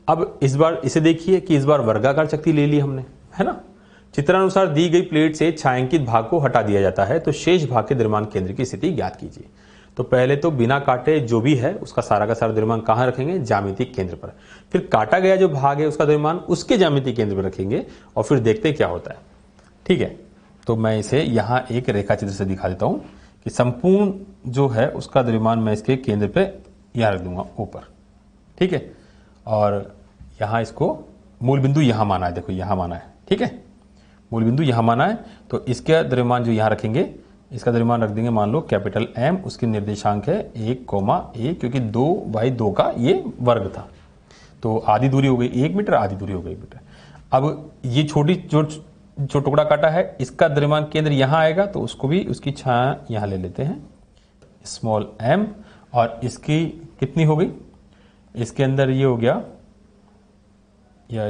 अब इस बार इसे देखिए कि इस बार वर्गाकार शक्ति ले ली हमने, है ना। चित्रानुसार दी गई प्लेट से छायांकित भाग को हटा दिया जाता है, तो शेष भाग के द्रव्यमान केंद्र की स्थिति ज्ञात कीजिए। तो पहले तो बिना काटे जो भी है उसका सारा का सारा द्रव्यमान कहाँ रखेंगे, ज्यामितीय केंद्र पर। फिर काटा गया जो भाग है उसका द्रव्यमान उसके ज्यामितीय केंद्र पर रखेंगे और फिर देखते हैं क्या होता है। ठीक है, तो मैं इसे यहाँ एक रेखा चित्र से दिखा देता हूँ कि संपूर्ण जो है उसका द्रव्यमान मैं इसके केंद्र पे यहाँ रख दूंगा ऊपर। ठीक है, और यहाँ इसको मूल बिंदु यहाँ माना है, देखो यहाँ माना है। ठीक है, मूल बिंदु यहाँ माना है, तो इसका द्रव्यमान जो यहाँ रखेंगे इसका द्रव्यमान रख देंगे मान लो कैपिटल M, उसके निर्देशांक है 1,a, क्योंकि 2/2 का ये वर्ग था, तो आधी दूरी हो गई 1 मीटर, आधी दूरी हो गई 1 मीटर। अब ये छोटी जो टुकड़ा काटा है इसका द्रव्यमान केंद्र यहाँ आएगा, तो उसको भी उसकी छाया यहाँ ले लेते हैं स्मॉल m, और इसकी कितनी हो गई, इसके अंदर ये हो गया, या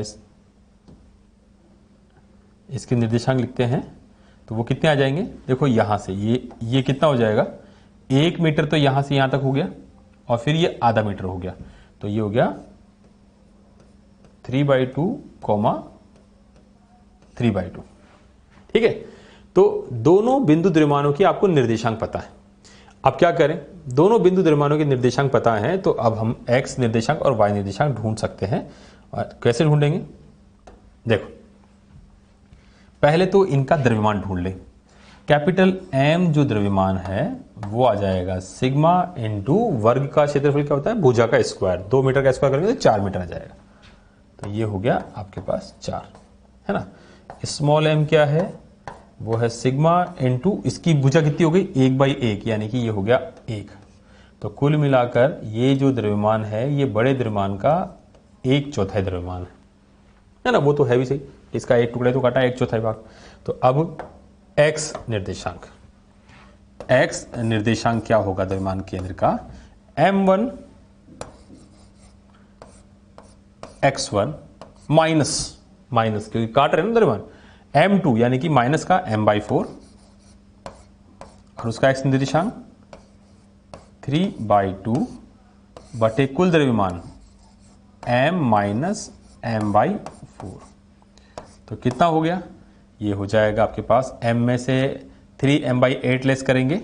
इसके निर्देशांक लिखते हैं तो वो कितने आ जाएंगे, देखो यहां से ये कितना हो जाएगा, 1 मीटर तो यहां से यहां तक हो गया, और फिर ये आधा मीटर हो गया, तो ये हो गया 3/2, 3/2। ठीक है, तो दोनों बिंदु द्रव्यमानों की आपको निर्देशांक पता है। अब क्या करें, दोनों बिंदु द्रव्यमानों के निर्देशांक पता है, तो अब हम x निर्देशांक और y निर्देशांक ढूंढ सकते हैं। और कैसे ढूंढेंगे, देखो पहले तो इनका द्रव्यमान ढूंढ ले। कैपिटल M जो द्रव्यमान है वो आ जाएगा सिग्मा इंटू वर्ग का क्षेत्रफल क्या होता है, भुजा का स्क्वायर, 2 मीटर का स्क्वायर करेंगे तो 4 मीटर आ जाएगा, तो ये हो गया आपके पास 4, है ना। स्मॉल m क्या है, वो है सिग्मा इंटू इसकी भुजा कितनी हो गई 1/1, यानी कि ये हो गया 1। तो कुल मिलाकर ये जो द्रव्यमान है ये बड़े द्रव्यमान का 1/4 द्रव्यमान है ना, वो तो है भी सही, इसका एक टुकड़े तो काटा 1/4 भाग। तो अब x निर्देशांक क्या होगा द्रव्यमान केंद्र का, m1 x1 माइनस क्योंकि काट रहे हैं ना द्रव्यमान, m2 यानी कि माइनस का m/4, और उसका x निर्देशांक 3/2 बटे कुल द्रव्यमान m - m/4। तो कितना हो गया, ये हो जाएगा आपके पास m में से 3m/8 लेस करेंगे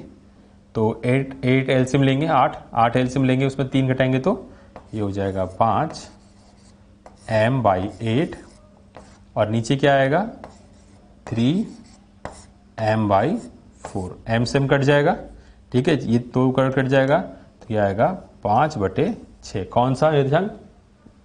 तो 8 एलसीएम लेंगे, 8 एलसीएम लेंगे, उसमें 3 घटाएंगे तो ये हो जाएगा 5m/8, और नीचे क्या आएगा 3m/4, m से m कट जाएगा। ठीक है, ये 2 कट जाएगा तो ये आएगा 5/6। कौन सा निर्देशांक,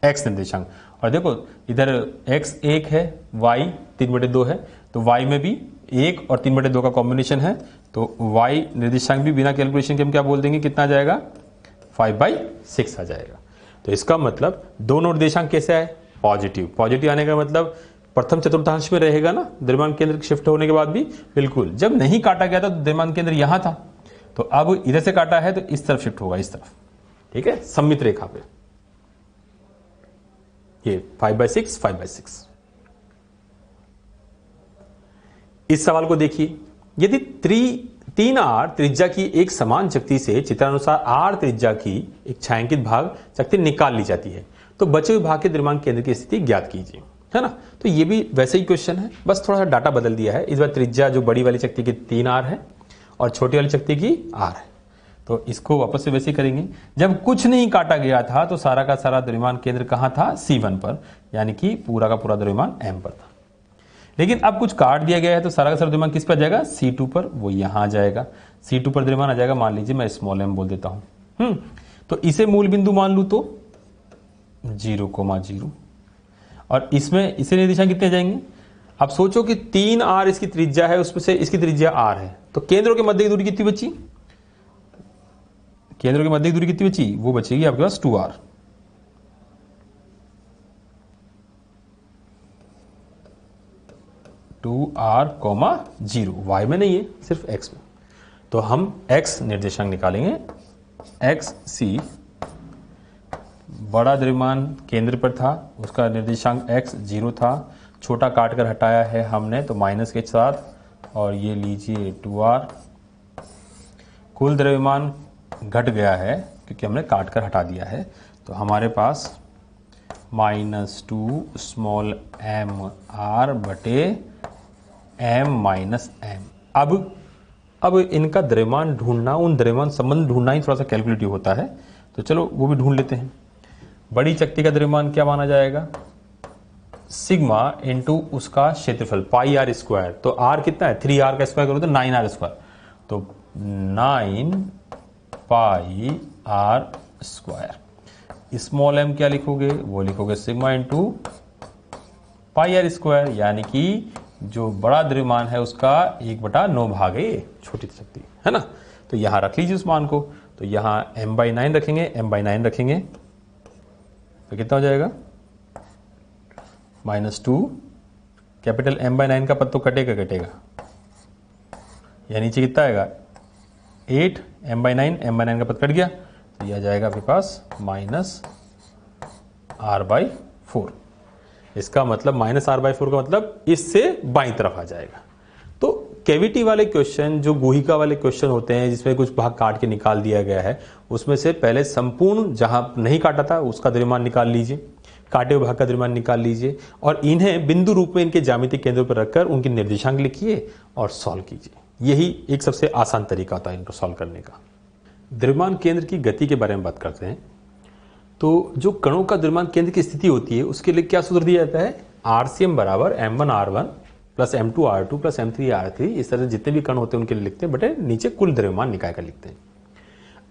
x निर्देशांक। और देखो इधर x 1 है, y 3/2 है, तो y में भी 1 और 3/2 का कॉम्बिनेशन है, तो y निर्देशांक भी बिना कैलकुलेशन के हम क्या बोल देंगे, कितना आ जाएगा 5/6 आ जाएगा। तो इसका मतलब दोनों निर्देशांक कैसे आए, पॉजिटिव। पॉजिटिव आने का मतलब प्रथम चतुर्थांश में रहेगा ना द्रव्यमान केंद्र शिफ्ट होने के बाद भी, बिल्कुल। जब नहीं काटा गया था तो द्रव्यमान केंद्र यहां था, तो अब इधर से काटा है तो इस तरफ शिफ्ट होगा, इस तरफ। ठीक है, सममित रेखा पे ये 5/6। इस सवाल को देखिए, यदि 3r त्रिज्या की एक समान शक्ति से चित्रानुसार r त्रिज्या की एक छायांकित भाग शक्ति निकाल ली जाती है, तो बचे हुए भाग के द्रव्यमान केंद्र की स्थिति ज्ञात कीजिए, है ना। तो ये भी वैसे ही क्वेश्चन है, बस थोड़ा सा डाटा बदल दिया है। इस बार त्रिज्या जो बड़ी वाली शक्ति की 3r है और छोटी वाली शक्ति की r है, तो इसको वापस से वैसे ही करेंगे। जब कुछ नहीं काटा गया था तो सारा का सारा द्रव्यमान केंद्र कहां था, C1 पर, यानी कि पूरा का पूरा द्रव्यमान M पर था। लेकिन अब कुछ काट दिया गया है तो सारा का सारा द्रव्यमान किस पर जाएगा, C2 पर, वो यहां आ जाएगा। C2 पर द्रव्यमान आ जाएगा, मान लीजिए मैं स्मॉल m बोल देता हूं। तो इसे मूल बिंदु मान लू तो 0,0, और इसमें इसे निर्देशांक कितने जाएंगे। अब सोचो कि 3r इसकी त्रिज्या है, उसमें से इसकी त्रिज्या r है, तो केंद्रों के मध्य की दूरी कितनी बची, केंद्रों के मध्य की दूरी कितनी बची, वो बचेगी आपके पास 2r। y में नहीं है, सिर्फ x में। तो हम x निर्देशांक निकालेंगे, xc बड़ा द्रव्यमान केंद्र पर था, उसका निर्देशांक x 0 था, छोटा काट कर हटाया है हमने तो माइनस के साथ, और ये लीजिए 2r। कुल द्रव्यमान घट गया है क्योंकि हमने काट कर हटा दिया है, तो हमारे पास -2 स्मॉल एम आर बटे एम माइनस एम। अब इनका द्रव्यमान ढूंढना, उन द्रव्यमान संबंध ढूंढना ही थोड़ा सा कैलकुलेटिव होता है, तो चलो वो भी ढूंढ लेते हैं। बड़ी चक्ति का द्रव्यमान क्या माना जाएगा? सिग्मा इंटू उसका क्षेत्रफल पाई आर स्क्वायर। तो आर कितना है? 3r का स्क्वायर करो तो 9r स्क्वायर, तो 9 pi R square. Small M क्या लिखोगे? वो लिखोगे sigma into pi R square, यानी कि जो बड़ा द्रव्यमान है उसका 1/9 भाग है ये छोटी शक्ति, है ना। तो यहां रख लीजिए उस मान को, तो यहां m/9 रखेंगे, m/9 रखेंगे तो कितना हो जाएगा? -2 कैपिटल m/9 का पद तो कटेगा, या नीचे कितना आएगा? 8 m/9 का पद कट गया, तो यह जाएगा आपके पास -r/4। इसका मतलब -r/4 का मतलब इससे बाईं तरफ आ जाएगा। तो कैविटी वाले क्वेश्चन, जो गुहिका वाले क्वेश्चन होते हैं जिसमें कुछ भाग काट के निकाल दिया गया है, उसमें से पहले संपूर्ण जहां नहीं काटा था उसका द्रव्यमान निकाल लीजिए, काटे हुए भाग का द्रव्यमान निकाल लीजिए, और इन्हें बिंदु रूप में इनके ज्यामितीय केंद्रों पर रखकर उनके निर्देशांक लिखिए और सॉल्व कीजिए। यही एक सबसे आसान तरीका होता है इनको सॉल्व करने का। द्रव्यमान केंद्र की गति के बारे में बात करते हैं। तो जो कणों का द्रव्यमान केंद्र की स्थिति होती है उसके लिए क्या सूत्र दिया जाता है? RCM बराबर m1r1 plus m2r2 plus m3r3। इस तरह से जितने भी कण होते हैं उनके लिए लिखते हैं, बटे नीचे कुल द्रव्यमान निकाय का लिखते हैं।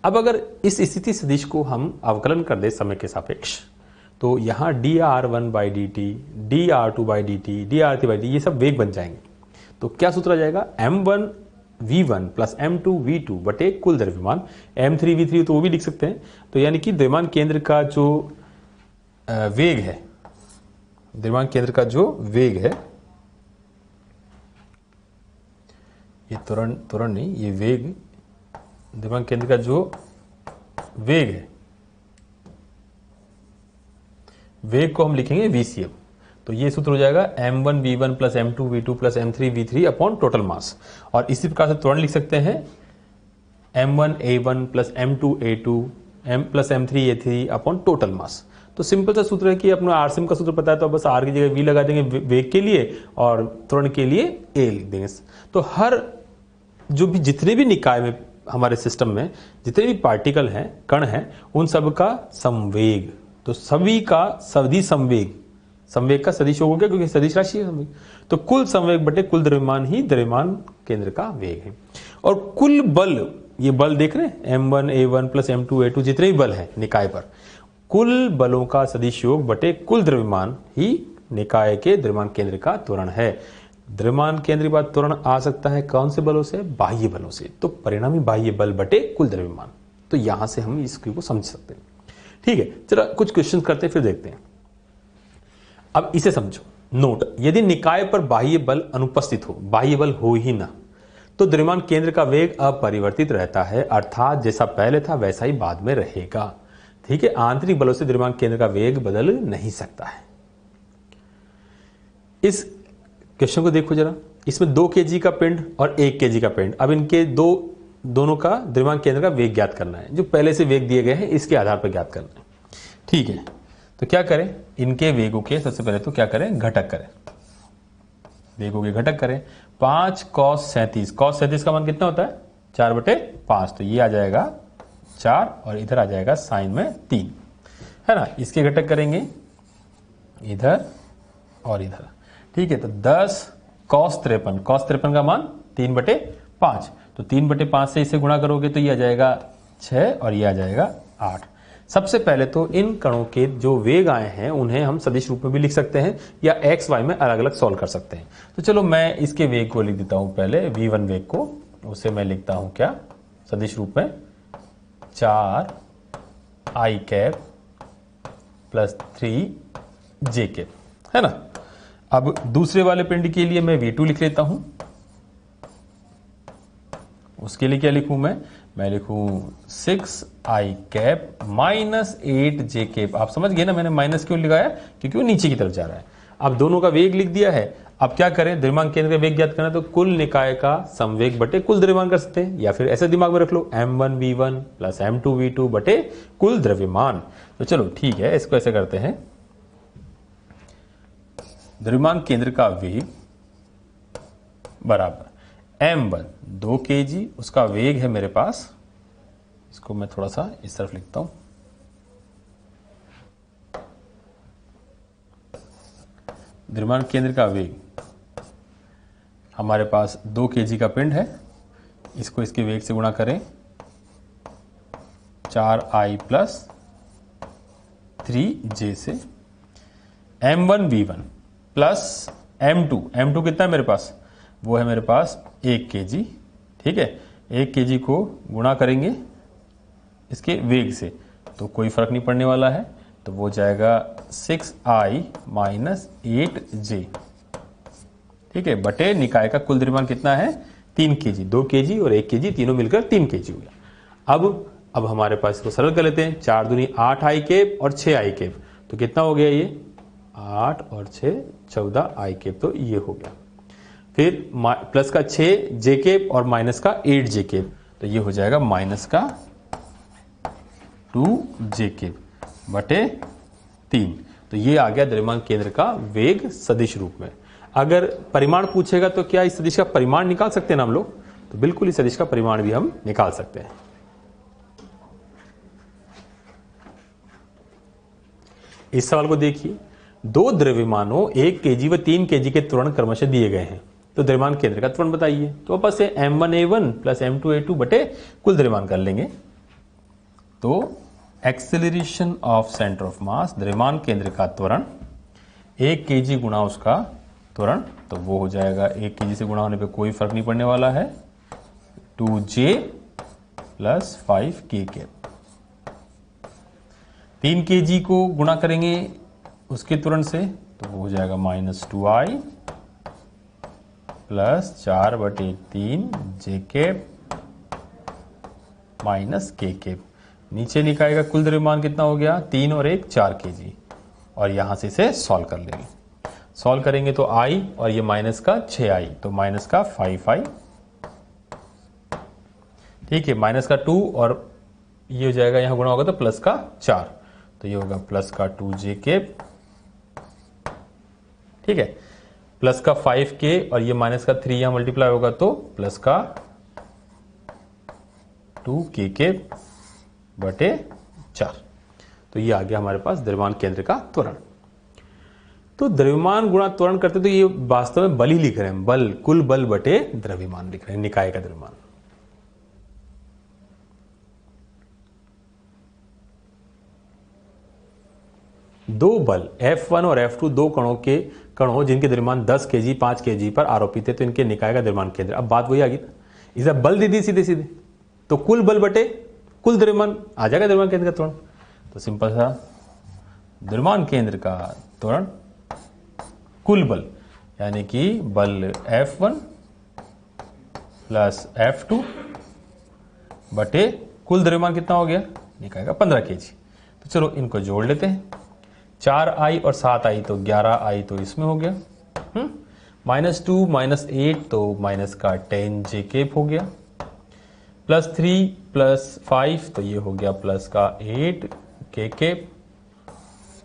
अब अगर इस स्थिति सदिश को हम अवकलन कर दे समय के सापेक्ष, तो यहाँ dr1/dt, dr2/dt, dr3/dt ये सब वेग बन जाएंगे। तो क्या सूत्र आ जाएगा? m1v1 प्लस m2v2 बटे कुल द्रव्यमान, m3v3 तो वो भी लिख सकते हैं। तो यानी कि द्रव्यमान केंद्र का जो वेग है, द्रव्यमान केंद्र का जो वेग है, ये त्वरण नहीं, ये वेग, द्रव्यमान केंद्र का जो वेग है, वेग को हम लिखेंगे VCM। तो ये सूत्र हो जाएगा m1v1 plus m2v2 plus m3v3 upon total mass. और इसी प्रकार से त्वरण लिख सकते हैं m1a1 plus m2a2 m plus m3a3 upon total mass. तो सिंपल सा सूत्र है कि अपना आरसीएम का सूत्र पता है तो बस आर की जगह वी लगा देंगे वेग के लिए और त्वरण के लिए ए लिख देंगे। तो हर जो भी जितने भी निकाय में हमारे सिस्टम में जितने भी पार्टिकल हैं, कण हैं, उन सब का संवेग, तो सभी का सदिश संवेग, संवेग का सदिश हो गया क्योंकि सदिश राशि है संवेग, तो कुल संवेग बटे कुल द्रव्यमान ही द्रव्यमान केंद्र का वेग है। और कुल बल, ये बल देख रहे हैं m1a1 प्लस m2a2 जितने भी बल है निकाय पर, कुल बलों का सदिश योग बटे कुल द्रव्यमान ही निकाय के द्रव्यमान केंद्र का त्वरण है। द्रव्यमान केंद्र के बाद त्वरण आ सकता है कौन से बलों से? बाह्य बलों से। तो परिणामी बाह्य बल बटे कुल द्रव्यमान, तो यहां से हम इसको समझ सकते हैं। ठीक है, चलो कुछ क्वेश्चन करते हैं फिर देखते हैं। अब इसे समझो, नोट, यदि निकाय पर बाह्य बल अनुपस्थित हो, बाह्य बल हो ही ना, तो द्रव्यमान केंद्र का वेग अपरिवर्तित रहता है, अर्थात जैसा पहले था वैसा ही बाद में रहेगा। ठीक है, आंतरिक बलों से द्रव्यमान केंद्र का वेग बदल नहीं सकता है। इस क्वेश्चन को देखो जरा, इसमें 2 kg का पिंड और 1 kg का पिंड, अब इनके दोनों का द्रव्यमान केंद्र का वेग ज्ञात करना है। जो पहले से वेग दिए गए हैं इसके आधार पर ज्ञात करना है। ठीक है, तो क्या करें? इनके वेगों के सबसे पहले तो क्या करें? घटक करें, वेगों के घटक करें। 5 cos 37, cos 37 का मान कितना होता है? 4/5, तो ये आ जाएगा 4 और इधर आ जाएगा साइन में 3, है ना। इसके घटक करेंगे इधर और इधर। ठीक है, तो 10 cos 53, cos 53 का मान 3/5, तो 3/5 से इसे गुणा करोगे तो ये आ जाएगा 6 और ये आ जाएगा 8। सबसे पहले तो इन कणों के जो वेग आए हैं उन्हें हम सदिश रूप में भी लिख सकते हैं या एक्स वाई में अलग अलग सॉल्व कर सकते हैं। तो चलो मैं इसके वेग को लिख देता हूं, पहले v1 वेग को, उसे मैं लिखता हूं क्या सदिश रूप में? 4i cap plus 3j cap, है ना। अब दूसरे वाले पिंड के लिए मैं v2 लिख लेता हूं। उसके लिए क्या लिखूं मैं लिखूं 6i cap minus 8j cap. आप समझ गए ना मैंने माइनस क्यों लगाया? क्योंकि वो नीचे की तरफ जा रहा है। अब दोनों का वेग लिख दिया है। अब क्या करें? द्रव्यमान केंद्र का वेग ज्ञात करना, तो कुल निकाय का संवेग बटे कुल द्रव्यमान कर सकते हैं, या फिर ऐसे दिमाग में रख लो m1v1 प्लस m2v2 बटे कुल द्रव्यमान। तो चलो ठीक है, इसको ऐसे करते हैं द्रव्यमान केंद्र का वेग बराबर m1 2 kg, उसका वेग है मेरे पास, इसको मैं थोड़ा सा इस तरफ लिखता हूं, द्रव्यमान केंद्र का वेग हमारे पास 2 kg का पिंड है, इसको इसके वेग से गुणा करें 4I प्लस 3J से, m1 v1 प्लस m2 कितना है मेरे पास, वो है मेरे पास 1 kg, ठीक है। 1 kg को गुणा करेंगे इसके वेग से तो कोई फर्क नहीं पड़ने वाला है, तो वो जाएगा 6I माइनस 8J, ठीक है, बटे निकाय का कुल द्रव्यमान कितना है 3 kg, 2 kg और 1 kg तीनों मिलकर 3 kg हो गया। अब हमारे पास इसको सरल कर लेते हैं, 4 दूनी 8I केप और 6I केप, तो कितना हो गया ये 8 और 6 14I केप, तो ये हो गया। फिर प्लस का 6J केप और माइनस का 8J केप, तो ये हो जाएगा माइनस का 2J केप बटे 3, तो ये आ गया द्रव्यमान केंद्र का वेग सदिश रूप में। अगर परिमाण पूछेगा तो क्या इस सदिश का परिमाण निकाल सकते हैं ना हम लोग, तो बिल्कुल इस सदिश का परिमाण भी हम निकाल सकते हैं। इस सवाल को देखिए, दो द्रव्यमानों 1 kg व 3 kg के त्वरण क्रमशः दिए गए हैं, तो द्रव्यमान केंद्र का त्वरण बताइए। तो वापस से m1a1 प्लस m2a2 बटे कुल द्रव्यमान कर लेंगे, तो acceleration of centre of mass, द्रव्यमान केंद्र का त्वरण 1 kg गुणा उसका त्वरण, तो वो हो जाएगा 1 kg से गुणा होने पे कोई फर्क नहीं पड़ने वाला है, 2J plus 5K cap. 3 kg को गुणा करेंगे उसके त्वरण से, तो वो हो जाएगा माइनस 2I प्लस 4 बटे 3 J cap minus K cap. नीचे निकाय का कुल द्रव्यमान कितना हो गया, 3 और 1 4 kg, और यहां से इसे सॉल्व कर लेंगे। सॉल्व करेंगे तो I और ये माइनस का 6I, तो माइनस का 5I, ठीक है, माइनस का 2 और ये हो जाएगा यहां गुणा होगा तो प्लस का 4, तो ये होगा प्लस का 2J केप, ठीक है, प्लस का 5K और ये माइनस का 3 यहां मल्टीप्लाई होगा तो प्लस का 2K केप बटे 4, तो ये आ गया हमारे पास द्रव्यमान केंद्र का त्वरण। तो द्रव्यमान गुणा त्वरण करते तो ये वास्तव में बल ही लिख रहे हैं, बल, कुल बल बटे द्रव्यमान लिख रहे हैं, निकाय का द्रव्यमान। दो बल F1 और F2 दो कणों जिनके द्रव्यमान 10 kg 5 kg पर आरोपित है, तो इनके निकाय का द्रव्यमान केंद्र। अब बात वही आ गई, इसे बल दे दी सीधे सीधे, तो कुल बल बटे कुल द्रव्यमान आ जाएगा द्रव्यमान केंद्र का त्वरण। तो सिंपल सा द्रव्यमान केंद्र का त्वरण कुल बल, यानी कि बल F1 प्लस F2 बटे कुल द्रव्यमान कितना हो गया, निकाय का 15 kg। तो चलो इनको जोड़ लेते हैं, 4I और 7I तो 11I, तो इसमें हो गया, माइनस 2 माइनस 8 तो माइनस का 10J केप हो गया, प्लस 3 प्लस 5 तो ये हो गया प्लस का 8K केप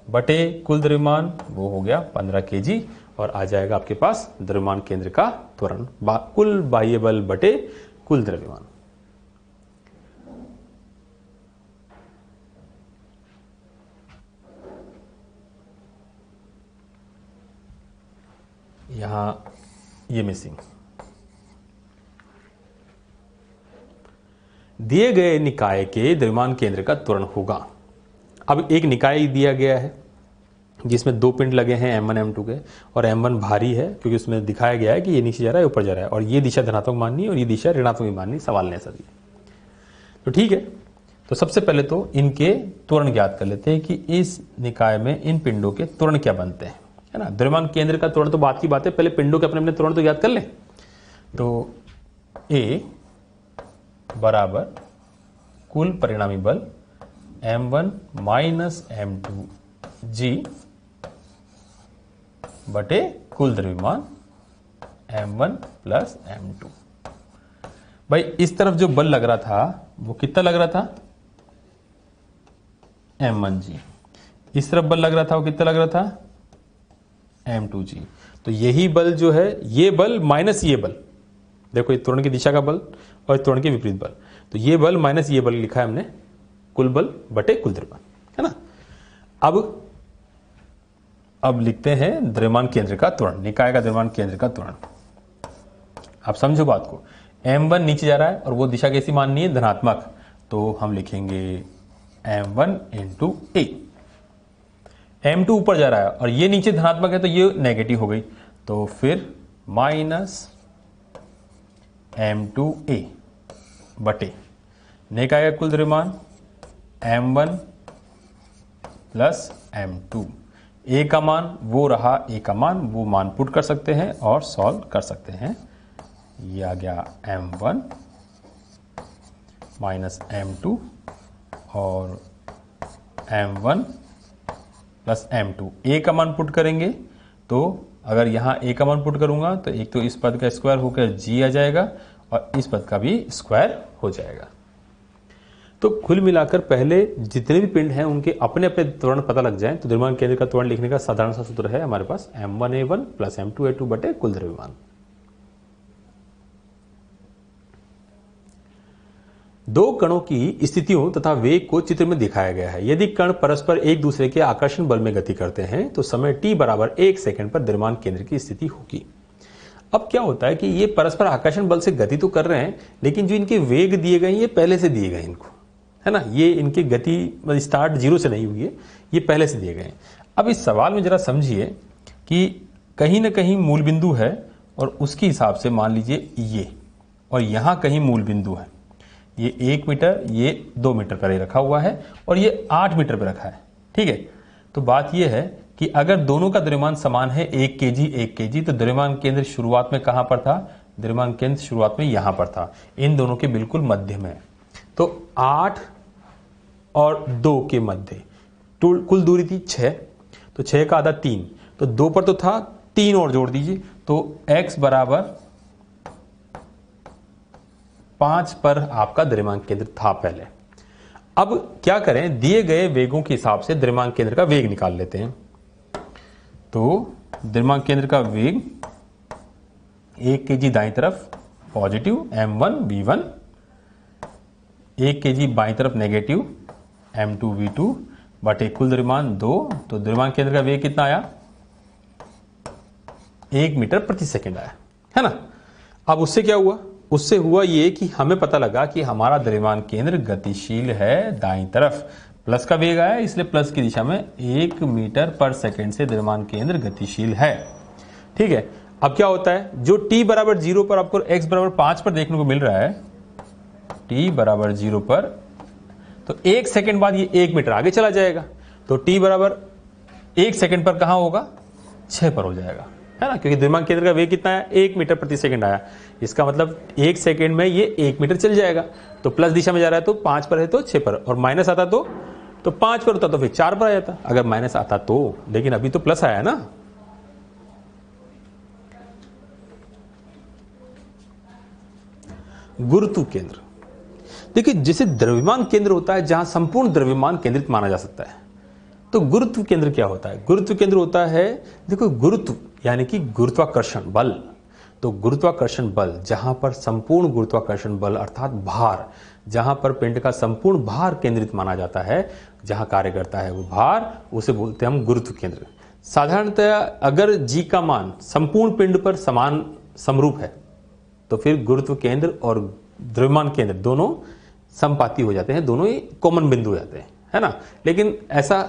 बटे कुल द्रव्यमान वो हो गया 15 kg, और आ जाएगा आपके पास द्रव्यमान केंद्र का त्वरण कुल बाह्य बल बटे कुल द्रव्यमान। यहां ये मिसिंग, दिए गए निकाय के द्रव्यमान केंद्र का त्वरण होगा। अब एक निकाय दिया गया है जिसमें दो पिंड लगे हैं M1 M2 के, और M1 भारी है क्योंकि उसमें दिखाया गया है कि ये नीचे जा रहा है ऊपर जा रहा है, और ये दिशा धनात्मक माननी है और ये दिशा ऋणात्मक माननी, सवाल ने ऐसा दिया। तो ठीक है, तो सबसे पहले तो इनके त्वरण ज्ञात कर लेते हैं कि इस निकाय में इन पिंडों के त्वरण क्या बनते हैं, है ना। द्रव्यमान केंद्र का त्वरण तो बात की बात है, पहले पिंडों के अपने अपने त्वरण तो ज्ञात कर लें। तो A बराबर कुल परिणामी बल M1 माइनस M2G बटे कुल द्रव्यमान M1 प्लस M2। भाई इस तरफ जो बल लग रहा था वो कितना लग रहा था, M1G। इस तरफ बल लग रहा था वो कितना लग रहा था, m2g। तो यही बल जो है, ये बल माइनस ये बल, देखो ये त्वरण की दिशा का बल और त्वरण के विपरीत बल, तो ये बल माइनस ये बल लिखा है हमने, कुल बल बटे कुल द्रव्यमान, है ना। अब लिखते हैं द्रव्यमान केंद्र का त्वरण, निकाय का द्रव्यमान केंद्र का त्वरण। आप समझो बात को, m1 नीचे जा रहा है और वो दिशा कैसी माननी है, धनात्मक, तो हम लिखेंगे m1 इंटू ए। m2 ऊपर जा रहा है और ये नीचे धनात्मक है तो ये नेगेटिव हो गई, तो फिर माइनस m2a बटे निकाय का कुल द्रव्यमान m1 प्लस m2। a का मान वो रहा, a का मान वो मान पुट कर सकते हैं और सॉल्व कर सकते हैं। ये आ गया m1 माइनस m2 और m1 प्लस m2। a का मान पुट करेंगे तो अगर यहाँ a का मान पुट करूंगा तो एक तो इस पद का स्क्वायर होकर g आ जाएगा और इस पद का भी स्क्वायर हो जाएगा। तो कुल मिलाकर पहले जितने भी पिंड हैं उनके अपने अपने त्वरण पता लग जाएं तो द्रव्यमान केंद्र का त्वरण लिखने का साधारण सा सूत्र है हमारे पास m1a1 प्लस m2a2 बटे कुल द्रव्यमान। दो कणों की स्थितियों तथा वेग को चित्र में दिखाया गया है। यदि कण परस्पर एक दूसरे के आकर्षण बल में गति करते हैं तो समय t बराबर 1 सेकंड पर द्रव्यमान केंद्र की स्थिति होगी। अब क्या होता है कि ये परस्पर आकर्षण बल से गति तो कर रहे हैं, लेकिन जो इनके वेग दिए गए ये पहले से दिए गए इनको, है ना। ये इनकी गति स्टार्ट 0 से नहीं हुई है, ये पहले से दिए गए हैं। अब इस सवाल में जरा समझिए कि कहीं ना कहीं मूल बिंदु है और उसके हिसाब से मान लीजिए ये, और यहां कहीं मूल बिंदु है, ये 1 मीटर, ये 2 मीटर पर रखा हुआ है और ये 8 मीटर पर रखा है, ठीक है। तो बात यह है कि अगर दोनों का द्रव्यमान समान है 1 kg 1 kg, तो द्रव्यमान केंद्र शुरुआत में कहां पर था, द्रव्यमान केंद्र शुरुआत में यहां पर था, इन दोनों के बिल्कुल मध्य में। तो 8 और 2 के मध्य कुल दूरी थी 6, तो 6 का आधा 3, तो 2 पर तो था, 3 और जोड़ दीजिए तो x बराबर 5 पर आपका द्रव्यमान केंद्र था पहले। अब क्या करें, दिए गए वेगों के हिसाब से द्रव्यमान केंद्र का वेग निकाल लेते हैं। तो द्रव्यमान केंद्र का वेग 1 kg दाईं तरफ पॉजिटिव m1 v1, 1 kg बाईं तरफ नेगेटिव m2 v2 बटे कुल द्रव्यमान 2। तो द्रव्यमान केंद्र का वेग कितना आया, 1 मीटर प्रति सेकंड आया, है ना। अब उससे क्या हुआ, उससे हुआ ये कि हमें पता लगा कि हमारा द्रव्यमान केंद्र गतिशील है दाईं तरफ, प्लस का वेग आया इसलिए प्लस की दिशा में 1 मीटर पर सेकंड से द्रव्यमान केंद्र गतिशील है, ठीक है। अब क्या होता है, जो t बराबर 0 पर आपको x बराबर 5 पर देखने को मिल रहा है, t बराबर 0 पर, तो 1 सेकंड बाद ये 1 मीटर आगे चला जाएगा, तो t बराबर 1 सेकंड पर कहां होगा, 6 पर हो जाएगा, है ना, क्योंकि द्रव्यमान केंद्र का वेग कितना आया, 1 मीटर प्रति सेकंड आया। इसका मतलब 1 सेकंड में ये 1 मीटर चल जाएगा, तो प्लस दिशा में जा रहा है तो 5 पर है तो 6 पर, और माइनस आता तो 5 पर होता तो फिर 4 पर आ जाता, अगर माइनस आता तो, लेकिन अभी तो प्लस आया है ना। गुरुत्व केंद्र, देखिए जैसे द्रव्यमान केंद्र होता है जहां संपूर्ण द्रव्यमान केंद्रित माना जा सकता है, तो गुरुत्व केंद्र क्या होता है, गुरुत्व केंद्र होता है, देखो गुरुत्व यानी कि गुरुत्वाकर्षण बल। तो गुरुत्वाकर्षण बल जहां पर संपूर्ण गुरुत्वाकर्षण बल अर्थात भार, जहां पर पिंड का संपूर्ण भार केंद्रित माना जाता है, जहां कार्य करता है वो भार, उसे बोलते हैं हम गुरुत्व केंद्र। साधारणतः अगर जी का मान संपूर्ण पिंड पर समान समरूप है तो फिर गुरुत्व केंद्र और द्रव्यमान केंद्र दोनों समपाती हो जाते हैं, दोनों ही कॉमन बिंदु हो जाते हैं, है ना। लेकिन ऐसा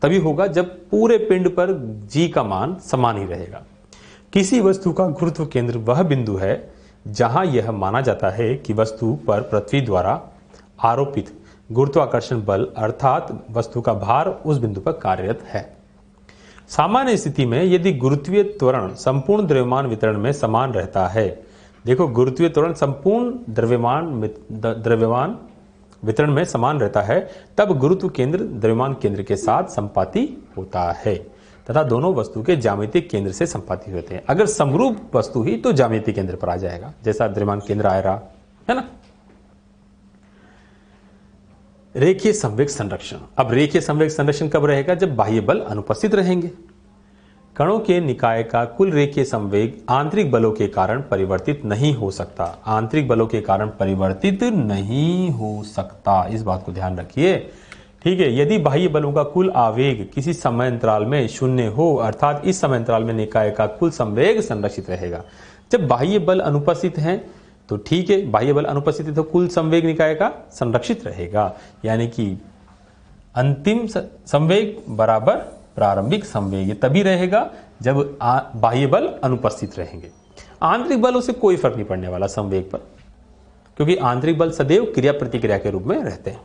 तभी होगा जब पूरे पिंड पर जी का मान समान ही रहेगा। किसी वस्तु का गुरुत्व केंद्र वह बिंदु है जहां यह माना जाता है कि वस्तु पर पृथ्वी द्वारा आरोपित गुरुत्वाकर्षण बल अर्थात वस्तु का भार उस बिंदु पर कार्यरत है। सामान्य स्थिति में यदि गुरुत्वीय त्वरण संपूर्ण द्रव्यमान वितरण में समान रहता है, देखो गुरुत्वीय त्वरण संपूर्ण द्रव्यमान वितरण में समान रहता है, तब गुरुत्व केंद्र द्रव्यमान केंद्र के साथ संपाती होता है तथा दोनों वस्तु के ज्यामितीय केंद्र से संपाती होते हैं। अगर समरूप वस्तु ही तो ज्यामितीय केंद्र पर आ जाएगा, जैसा द्रव्यमान केंद्र आ रहा है ना। रेखीय संवेग संरक्षण, अब रेखीय संवेग संरक्षण कब रहेगा, जब बाह्य बल अनुपस्थित रहेंगे। कणों के निकाय का कुल रेखीय संवेग आंतरिक बलों के कारण परिवर्तित नहीं हो सकता। आंतरिक बलों के कारण परिवर्तित नहीं हो सकता, इस बात को ध्यान रखिए। ठीक है, यदि बाह्य बलों का कुल आवेग किसी समय अंतराल में शून्य हो, अर्थात इस समय अंतराल में निकाय का कुल संवेग संरक्षित रहेगा। जब बाह्य बल अनुपस्थित हैं तो ठीक है, बाह्य बल अनुपस्थित है तो कुल संवेग निकाय का संरक्षित रहेगा, यानी कि अंतिम संवेग बराबर प्रारंभिक संवेग, ये तभी रहेगा जब बाह्य बल अनुपस्थित रहेंगे। आंतरिक बलों से कोई फर्क नहीं पड़ने वाला संवेग पर, क्योंकि आंतरिक बल सदैव क्रिया प्रतिक्रिया के रूप में रहते हैं।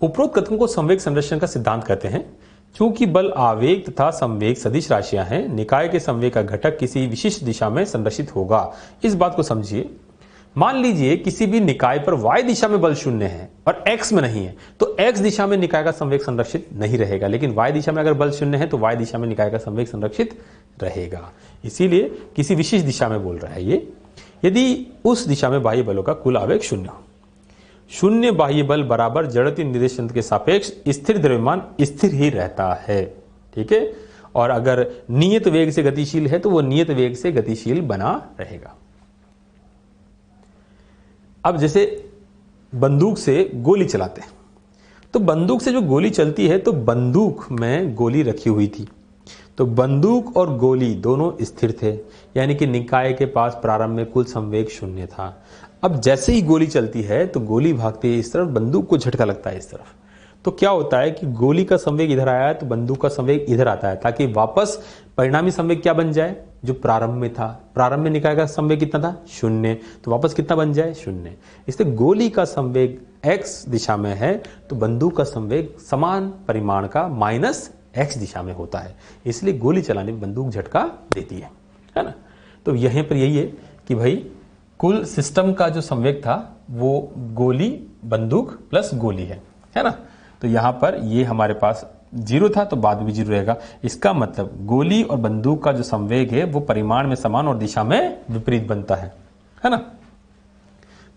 उपरोक्त कथन को संवेग संरक्षण का सिद्धांत कहते हैं। चूंकि बल आवेग तथा संवेग सदिश राशियां हैं, निकाय के संवेग का घटक किसी विशिष्ट दिशा में संरक्षित होगा। इस बात को समझिए। मान लीजिए किसी भी निकाय पर y दिशा में बल शून्य है और x में नहीं है, तो x दिशा में निकाय का संवेग संरक्षित नहीं रहेगा, लेकिन y दिशा में अगर बल शून्य है तो y दिशा में निकाय का संवेग संरक्षित रहेगा। इसीलिए किसी विशेष दिशा में बोल रहा है ये, यदि उस दिशा में बाह्य बलों का कुल आवेग शून्य हो। शून्य बाह्य बल बराबर जड़त्व निर्देशांक के सापेक्ष स्थिर द्रव्यमान स्थिर ही रहता है। ठीक है, और अगर नियत वेग से गतिशील है तो वो नियत वेग से गतिशील बना रहेगा। अब जैसे बंदूक से गोली चलाते हैं, तो बंदूक से जो गोली चलती है तो बंदूक में गोली रखी हुई थी, तो बंदूक और गोली दोनों स्थिर थे, यानी कि निकाय के पास प्रारंभ में कुल संवेग शून्य था। अब जैसे ही गोली चलती है तो गोली भागती है इस तरफ, बंदूक को झटका लगता है इस तरफ, तो क्या होता है कि गोली का संवेग इधर आया है तो बंदूक का संवेग इधर आता है, ताकि वापस परिणामी संवेग क्या बन जाए जो प्रारंभ में था। प्रारंभ में निकाय का संवेग कितना था, शून्य, तो वापस कितना बन जाए, शून्य। इसलिए गोली का संवेग x दिशा में है तो बंदूक का संवेग समान परिमाण का -x दिशा में होता है, इसलिए गोली चलाने में बंदूक झटका देती है ना। तो यहीं पर यही है कि भाई कुल सिस्टम का जो संवेग था वो गोली बंदूक प्लस गोली है ना। तो यहां पर ये हमारे पास 0 था तो बाद में 0 रहेगा। इसका मतलब गोली और बंदूक का जो संवेग है वो परिमाण में समान और दिशा में विपरीत बनता है ना।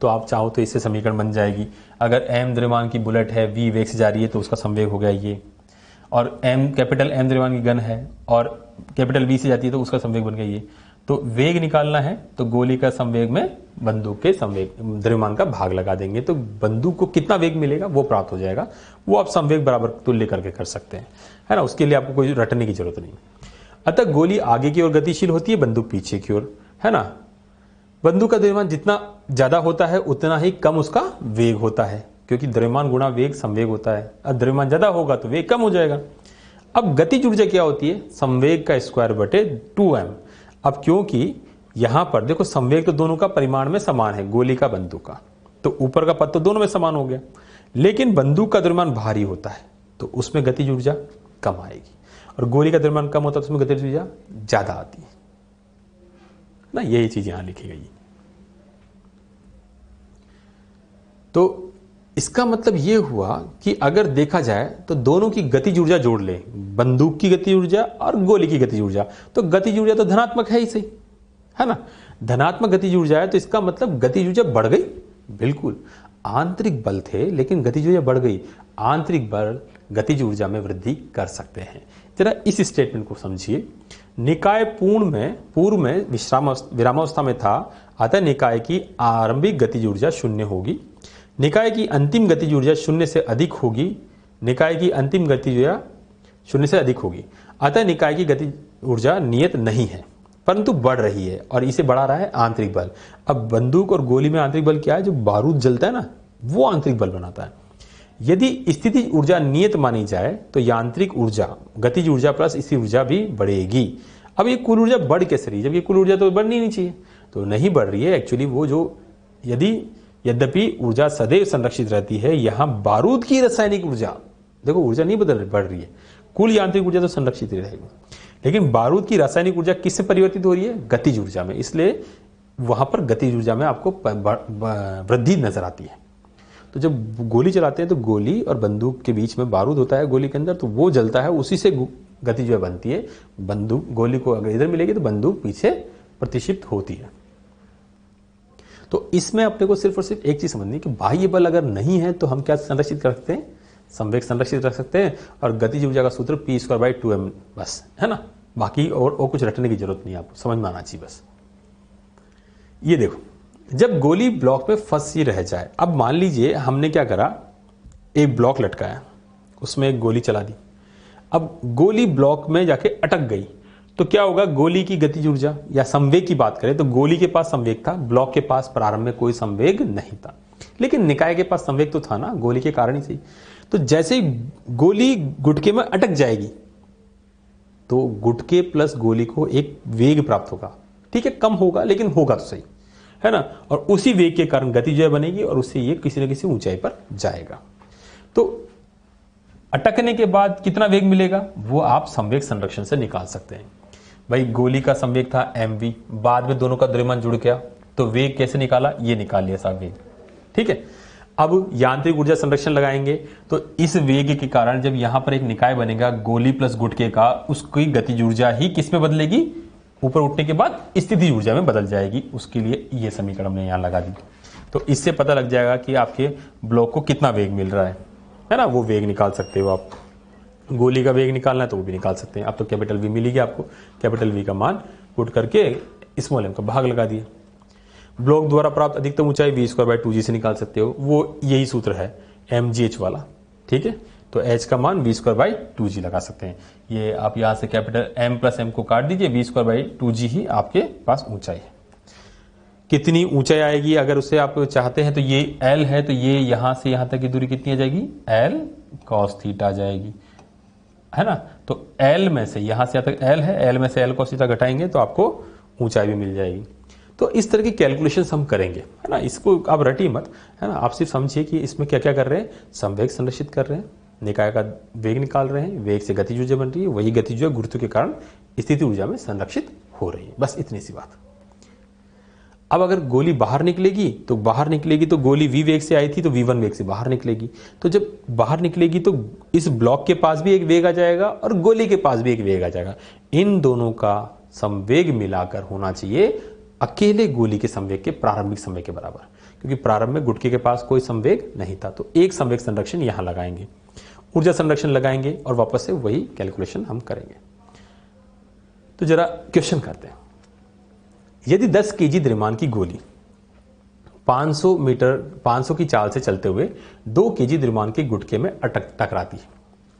तो आप चाहो तो इससे समीकरण बन जाएगी। अगर m द्रव्यमान की बुलेट है, v वेग से जा रही है तो उसका संवेग हो गया ये, और कैपिटल M द्रव्यमान की गन है और कैपिटल V से जाती है तो उसका संवेग बन गया ये। तो वेग निकालना है तो गोली का संवेग में बंदूक के संवेग द्रव्यमान का भाग लगा देंगे, तो बंदूक को कितना वेग मिलेगा वो प्राप्त हो जाएगा। वो आप संवेग बराबर तुल्य करके कर सकते हैं, है ना। उसके लिए आपको कोई रटने की जरूरत नहीं। अतः गोली आगे की ओर गतिशील होती है, बंदूक पीछे की ओर, है ना। बंदूक का द्रव्यमान जितना ज्यादा होता है उतना ही कम उसका वेग होता है, क्योंकि द्रव्यमान गुणा वेग संवेग होता है। अब द्रव्यमान ज्यादा होगा तो वेग कम हो जाएगा। अब गतिज ऊर्जा क्या होती है, संवेग का स्क्वायर बटे 2m। अब क्योंकि यहां पर देखो संवेग तो दोनों का परिमाण में समान है, गोली का बंदूक का, तो ऊपर का पद तो दोनों में समान हो गया, लेकिन बंदूक का द्रव्यमान भारी होता है तो उसमें गतिज ऊर्जा कम आएगी, और गोली का द्रव्यमान कम होता है तो उसमें गतिज ऊर्जा ज्यादा आती है ना। यही चीज यहां लिखी गई। तो इसका मतलब यह हुआ कि अगर देखा जाए तो दोनों की गतिज ऊर्जा जोड़ ले, बंदूक की गतिज ऊर्जा और गोली की गतिज ऊर्जा, तो गतिज ऊर्जा तो धनात्मक है ही सही, है ना। धनात्मक गतिज ऊर्जा है तो इसका मतलब गतिज ऊर्जा बढ़ गई। बिल्कुल, आंतरिक बल थे लेकिन गतिज ऊर्जा बढ़ गई। आंतरिक बल गतिज ऊर्जा में वृद्धि कर सकते हैं। जरा इस स्टेटमेंट को समझिए। निकाय पूर्व में विरामावस्था में था, अतः निकाय की आरंभिक गतिज ऊर्जा शून्य होगी। निकाय की अंतिम गतिज ऊर्जा शून्य से अधिक होगी। निकाय की अंतिम गतिज ऊर्जा शून्य से अधिक होगी, अतः निकाय की गतिज ऊर्जा नियत नहीं है परंतु बढ़ रही है, और इसे बढ़ा रहा है आंतरिक बल। अब बंदूक और गोली में आंतरिक बल क्या है, जो बारूद जलता है ना वो आंतरिक बल बनाता है। यदि स्थितिज ऊर्जा नियत मानी जाए तो यांत्रिक ऊर्जा गतिज ऊर्जा प्लस इसी ऊर्जा भी बढ़ेगी। अब ये कुल ऊर्जा बढ़ कैसे रही है, जब ये कुल ऊर्जा तो बढ़नी नहीं चाहिए, तो नहीं बढ़ रही है। एक्चुअली वो जो यद्यपि ऊर्जा सदैव संरक्षित रहती है, यहां बारूद की रासायनिक ऊर्जा, देखो ऊर्जा नहीं बढ़ रही है, कुल यांत्रिक ऊर्जा तो संरक्षित ही रहेगी, लेकिन बारूद की रासायनिक ऊर्जा किससे परिवर्तित हो रही है, गतिज ऊर्जा में। इसलिए वहां पर गतिज ऊर्जा में आपको वृद्धि नजर आती है। तो जब गोली चलाते हैं तो गोली और बंदूक के बीच में बारूद होता है गोली के अंदर, तो वो जलता है, उसी से गतिज ऊर्जा बनती है। बंदूक गोली को अगर इधर मिलेगी तो बंदूक पीछे प्रतिक्षिप्त होती है। तो इसमें अपने को सिर्फ और सिर्फ एक चीज समझनी कि बाह्य बल अगर नहीं है तो हम क्या संरक्षित कर सकते हैं, संवेग संरक्षित रख सकते हैं, और गतिज ऊर्जा का सूत्र p² / 2m बस, है ना। बाकी और कुछ रटने की जरूरत नहीं है, आपको समझ में आना चाहिए बस। ये देखो, जब गोली ब्लॉक में फंसी रह जाए, अब मान लीजिए हमने क्या करा, एक ब्लॉक लटकाया, उसमें एक गोली चला दी, अब गोली ब्लॉक में जाके अटक गई, तो क्या होगा, गोली की गतिज ऊर्जा या संवेग की बात करें तो गोली के पास संवेग था, ब्लॉक के पास प्रारंभ में कोई संवेग नहीं था, लेकिन निकाय के पास संवेग तो था ना, गोली के कारण ही सही। तो जैसे ही गोली गुटके में अटक जाएगी तो गुटके प्लस गोली को एक वेग प्राप्त होगा, ठीक है, कम होगा लेकिन होगा तो सही, है ना, और उसी वेग के कारण गतिज बनेगी और उससे ये किसी न किसी ऊंचाई पर जाएगा। तो अटकने के बाद कितना वेग मिलेगा वो आप संवेग संरक्षण से निकाल सकते हैं। भाई गोली का संवेग था mv, बाद में दोनों का द्रव्यमान जुड़ गया, तो वेग कैसे निकाला, ये निकाल लिया साहब वेग, ठीक है। अब यांत्रिक ऊर्जा संरक्षण लगाएंगे, तो इस वेग के कारण जब यहां पर एक निकाय बनेगा गोली प्लस गुटके का, उसकी गतिज ऊर्जा ही किस में बदलेगी, ऊपर उठने के बाद स्थितिज ऊर्जा में बदल जाएगी। उसके लिए ये समीकरण हमने यहां लगा दी, तो इससे पता लग जाएगा कि आपके ब्लॉक को कितना वेग मिल रहा है ना, वो वेग निकाल सकते हो आप। गोली का वेग निकालना है तो वो भी निकाल सकते हैं। अब तो कैपिटल वी मिली गया आपको, कैपिटल वी का मान पुट करके स्मॉल एम का भाग लगा दिया। ब्लॉक द्वारा प्राप्त अधिकतम ऊंचाई v²/2g से निकाल सकते हो, वो यही सूत्र है mgh वाला, ठीक है। तो h का मान v²/2g लगा सकते हैं। ये आप यहां से कैपिटल m प्लस m को काट दीजिए, v²/2g ही आपके पास ऊंचाई है। कितनी ऊंचाई आएगी अगर उसे आप चाहते हैं, तो ये l है, तो ये यहां से यहां तक की दूरी कितनी आ जाएगी, l cos थीटा आ जाएगी, है ना। तो l में से यहां से यहां तक l है, l में से l cos थीटा घटाएंगे तो आपको ऊंचाई भी मिल जाएगी। तो इस तरह की कैलकुलेशंस हम करेंगे, है ना, इसको आप रटिए मत, है ना, आप सिर्फ समझिए कि इसमें क्या क्या कर रहे हैं, संवेग संरक्षित कर रहे हैं, निकाय का वेग निकाल रहे हैं, वेग से गतिज ऊर्जा बन रही है, वही गतिज ऊर्जा गुरुत्व के कारण स्थिति ऊर्जा में संरक्षित हो रही है, बस इतनी सी बात। अब अगर गोली बाहर निकलेगी तो गोली v वेग से आई थी तो v1 वेग से बाहर निकलेगी, तो जब बाहर निकलेगी तो इस ब्लॉक के पास भी एक वेग आ जाएगा और गोली के पास भी एक वेग आ जाएगा। इन दोनों का संवेग मिलाकर होना चाहिए अकेले गोली के संवेग के प्रारंभिक संवेग के बराबर, क्योंकि प्रारंभ में गुटके के पास कोई संवेग नहीं था। तो एक संवेग संरक्षण यहां लगाएंगे, ऊर्जा संरक्षण लगाएंगे और वापस से वही कैलकुलेशन हम करेंगे। तो जरा क्वेश्चन करते हैं। यदि 10 केजी द्रव्यमान की गोली 500 की चाल से चलते हुए 2 केजी द्रव्यमान के गुटके में टकराती है,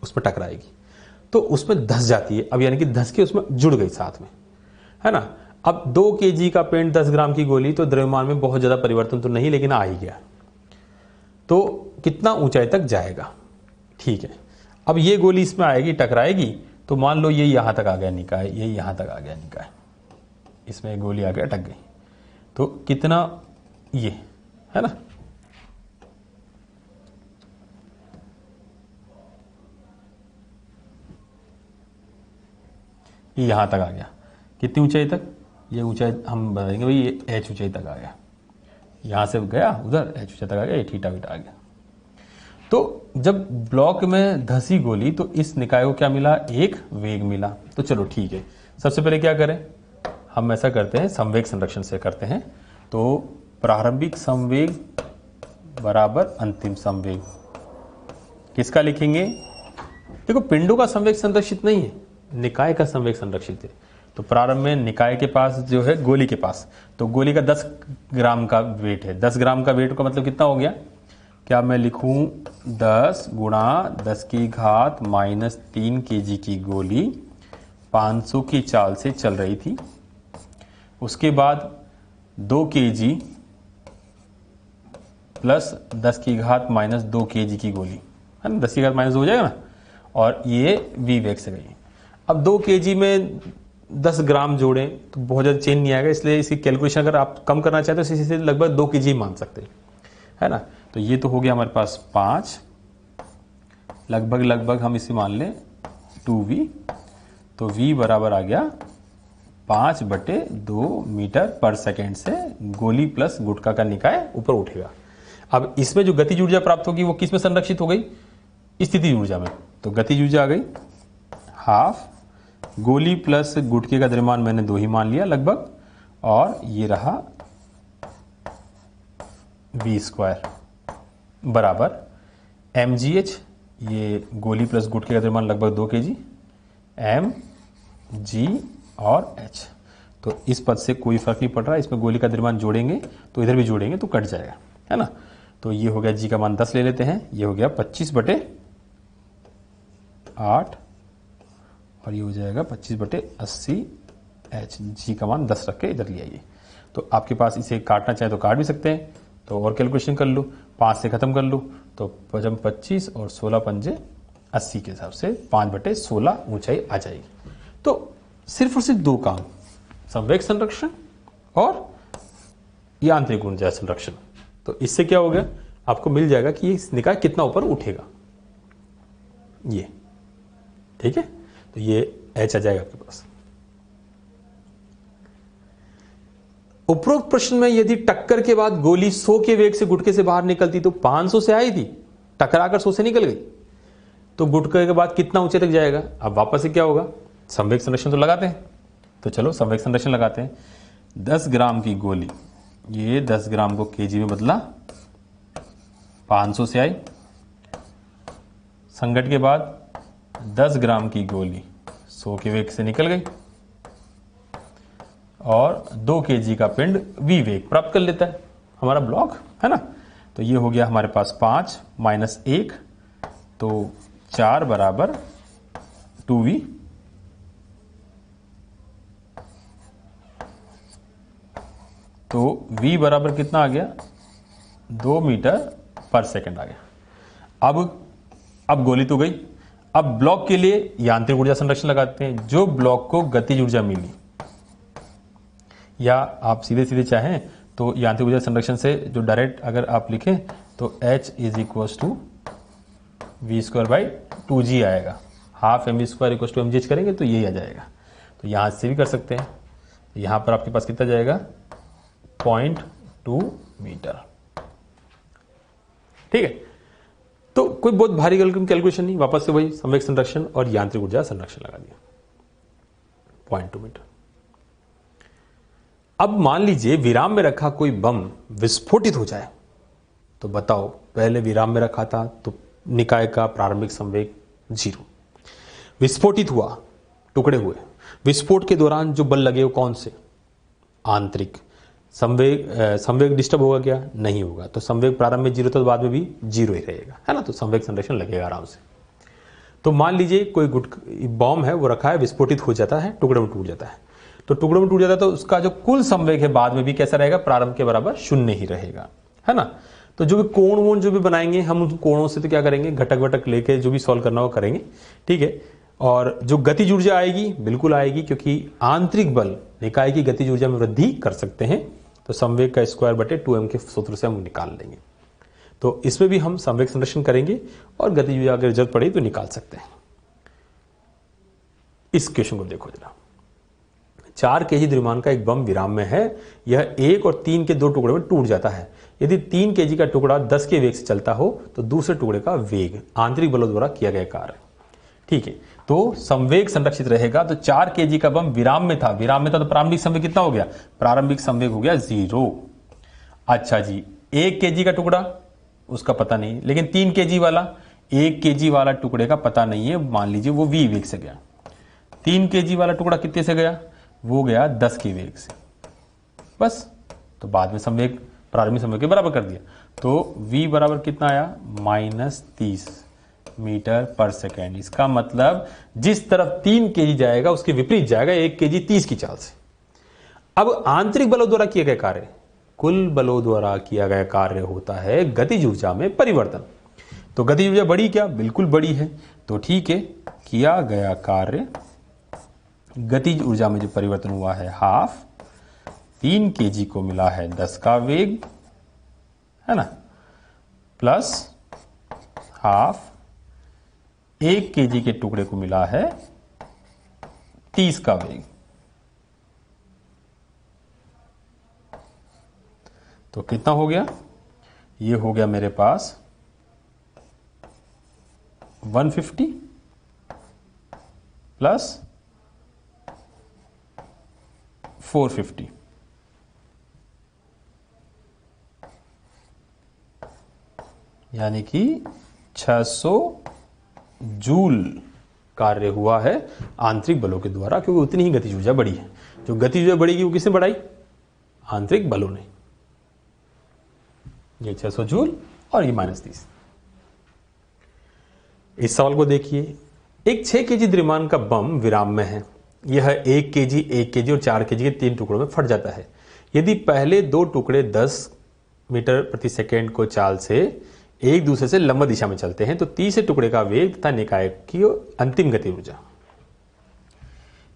उसमें टकराएगी, तो उसमें धंस जाती है, अब यानी कि धंस के उसमें जुड़ गई साथ में, है ना। अब 2 केजी का पेंट 10 ग्राम की गोली, तो द्रव्यमान में बहुत ज्यादा परिवर्तन तो नहीं, लेकिन आ ही गया, तो कितना ऊंचाई तक जाएगा, ठीक है। अब ये गोली इसमें आएगी, टकराएगी, तो मान लो ये यहां तक आ गया निकाय, ये यहां तक आ गया निकाय, इसमें एक गोली आके अटक गई, तो कितना, ये है ना, ये यहां तक आ गया, कितनी ऊंचाई तक, ये ऊंचाई हम बताएंगे भाई, ये h ऊंचाई तक आ गया, यहां से गया उधर h ऊंचाई तक आ गया, ये थीटा बीटा आ गया। तो जब ब्लॉक में धंसी गोली तो इस निकाय को क्या मिला, एक वेग मिला। तो चलो ठीक है, सबसे पहले क्या करें, हम ऐसा करते हैं, संवेग संरक्षण से करते हैं। तो प्रारंभिक संवेग बराबर अंतिम संवेग, किसका लिखेंगे, देखो पिंडों का संवेग संरक्षित नहीं है, निकाय का संवेग संरक्षित है। तो प्रारंभ में निकाय के पास जो है गोली के पास, तो गोली का 10 ग्राम का वेट है, 10 ग्राम का वेट का मतलब कितना हो गया, क्या मैं लिखूं 10 × 10⁻³ kg की गोली 500 की चाल से चल रही थी, उसके बाद 2 kg प्लस 10⁻² kg की गोली, है ना, 10⁻² हो जाएगा ना, और ये v वेग से गई। अब 2 kg में 10 ग्राम जोड़ें तो बहुत ज़्यादा चेंज नहीं आएगा, इसलिए इसकी कैलकुलेशन अगर आप कम करना चाहते हो तो इसे लगभग 2 kg मान सकते हैं, है ना। तो ये तो हो गया हमारे पास 5, लगभग हम इसे मान लें 2v, तो v बराबर आ गया 5/2 मीटर पर सेकेंड से गोली प्लस गुटका का निकाय ऊपर उठेगा। अब इसमें जो गतिज ऊर्जा प्राप्त होगी वो किस में संरक्षित हो गई, स्थितिज ऊर्जा में। तो गतिज ऊर्जा आ गई हाफ, गोली प्लस गुटके का द्रव्यमान मैंने 2 ही मान लिया लगभग, और ये रहा v² बराबर mgh, ये गोली प्लस गुटके का द्रव्यमान लगभग 2 kg, m जी और एच। तो इस पद से कोई फर्क नहीं पड़ रहा, इसमें गोली का द्रव्यमान जोड़ेंगे तो इधर भी जोड़ेंगे तो कट जाएगा, है ना। तो ये हो गया जी का मान 10 ले लेते हैं, ये हो गया 25/8 और ये हो जाएगा 25/80 एच। जी का मान 10 रख के इधर ले आइए। तो आपके पास इसे काटना चाहे तो काट भी सकते हैं, तो और कैलकुलेशन कर लो, 5 से खत्म कर लो तो 25 और 16 पंजे 80 के हिसाब से 5/16 ऊंचाई आ जाएगी। तो सिर्फ और सिर्फ 2 काम, संवेग संरक्षण और यांत्रिक ऊर्जा संरक्षण। तो इससे क्या हो गया, आपको मिल जाएगा कि ये निकाय कितना ऊपर उठेगा, ये ठीक है। तो ये एच आ जाएगा आपके पास। उपरोक्त प्रश्न में यदि टक्कर के बाद गोली 100 के वेग से गुटके से बाहर निकलती तो 500 से आई थी, टकराकर 100 से निकल गई, तो गुटके के बाद कितना ऊंचे तक जाएगा। अब वापस से क्या होगा, संवेग संरक्षण तो लगाते हैं, तो चलो संवेग संरक्षण लगाते हैं। 10 ग्राम की गोली, ये 10 ग्राम को केजी में बदला, 500 से आई, संघट के बाद 10 ग्राम की गोली 100 के वेग से निकल गई और 2 केजी का पिंड v वेग प्राप्त कर लेता है हमारा ब्लॉक, है ना। तो ये हो गया हमारे पास 5 - 1 तो 4 बराबर 2v। तो v बराबर कितना आ गया, 2 मीटर पर सेकंड आ गया। अब गोली तो गई, अब ब्लॉक के लिए यांत्रिक ऊर्जा संरक्षण लगाते हैं। जो ब्लॉक को गतिज ऊर्जा मिली, या आप सीधे सीधे चाहें तो यांत्रिक ऊर्जा संरक्षण से जो डायरेक्ट अगर आप लिखें तो H = v²/2g आएगा, हाफ mv² = mgh करेंगे तो यही आ जाएगा। तो यहां से भी कर सकते हैं, तो यहां पर आपके पास कितना जाएगा, 0.2 मीटर, ठीक है। तो कोई बहुत भारी कैलकुलेशन नहीं, वापस से वही संवेग संरक्षण और यांत्रिक ऊर्जा संरक्षण लगा दिया, 0.2 मीटर। अब मान लीजिए विराम में रखा कोई बम विस्फोटित हो जाए, तो बताओ, पहले विराम में रखा था तो निकाय का प्रारंभिक संवेग 0, विस्फोटित हुआ, टुकड़े हुए, विस्फोट के दौरान जो बल लगे वो कौन से, आंतरिक। संवेग डिस्टर्ब होगा क्या, नहीं होगा। तो संवेग प्रारंभ में 0 तो बाद में भी 0 ही रहेगा, है ना। तो संवेग संरक्षण लगेगा आराम से। तो मान लीजिए कोई बॉम्ब है वो रखा है, विस्फोटित हो जाता है, टुकड़े में टूट जाता है, तो टुकड़ों में टूट जाता है तो उसका जो कुल संवेग है बाद में भी कैसा रहेगा, प्रारंभ के बराबर 0 ही रहेगा, है ना। तो जो भी कोण वोण जो भी बनाएंगे हम, उन कोणों से तो क्या करेंगे, घटक वटक लेके जो भी सॉल्व करना हो करेंगे, ठीक है। और जो गतिज ऊर्जा आएगी बिल्कुल आएगी, क्योंकि आंतरिक बल निकाय की गतिज ऊर्जा में वृद्धि कर सकते हैं। तो संवेग का स्क्वायर/2m के सूत्र से हम निकाल लेंगे। तो इसमें भी हम संवेग संरक्षण करेंगे और गतिज ऊर्जा अगर जरूरत पड़ी तो निकाल सकते हैं। इस क्वेश्चन को देखो जरा, 4 केजी द्रव्यमान का एक बम विराम में है, यह 1 और 3 के 2 टुकड़े में टूट जाता है। यदि 3 केजी का टुकड़ा 10 के वेग से चलता हो तो दूसरे टुकड़े का वेग आंतरिक बलों द्वारा किया गया कार्य, ठीक है। तो संवेग संरक्षित रहेगा। तो 4 केजी का बम विराम में था तो प्रारंभिक संवेग कितना हो गया, प्रारंभिक संवेग हो गया 0। अच्छा जी, 1 केजी का टुकड़ा उसका पता नहीं, लेकिन 3 केजी वाला, 1 केजी वाला टुकड़े का पता नहीं है, मान लीजिए वो v वेग से गया। 3 केजी वाला टुकड़ा कितने से गया, वो गया 10 के वेग से, बस। तो बाद में संवेग प्रारंभिक संवेग के बराबर कर दिया। तो v बराबर कितना आया, -30 मीटर पर सेकेंड। इसका मतलब जिस तरफ 3 केजी जाएगा उसके विपरीत जाएगा 1 केजी 30 की चाल से। अब आंतरिक बलों द्वारा किया गया कार्य, कुल बलों द्वारा किया गया कार्य होता है गतिज ऊर्जा में परिवर्तन। तो गतिज ऊर्जा बड़ी क्या, बिल्कुल बड़ी है। तो ठीक है, किया गया कार्य गतिज ऊर्जा में जो परिवर्तन हुआ है हाफ, 3 केजी को मिला है 10 का वेग, है ना, प्लस हाफ 1 केजी के टुकड़े को मिला है 30 का वेग। तो कितना हो गया, ये हो गया मेरे पास 150 प्लस 450, यानी कि 600 जूल कार्य हुआ है आंतरिक बलों के द्वारा, क्योंकि उतनी ही गतिज ऊर्जा बढ़ी है। जो गतिज ऊर्जा बढ़ेगी वो किसने बढ़ाई? आंतरिक बलों ने। ये 600 जूल और ये -30। इस सवाल को देखिए, एक 6 केजी द्रव्यमान का बम विराम में है। यह 1 केजी, 1 केजी और 4 केजी के 3 टुकड़ों में फट जाता है। यदि पहले 2 टुकड़े 10 मीटर प्रति सेकेंड को चाल से एक दूसरे से लंबा दिशा में चलते हैं तो तीसरे टुकड़े का वेग तथा निकाय की अंतिम गति ऊर्जा।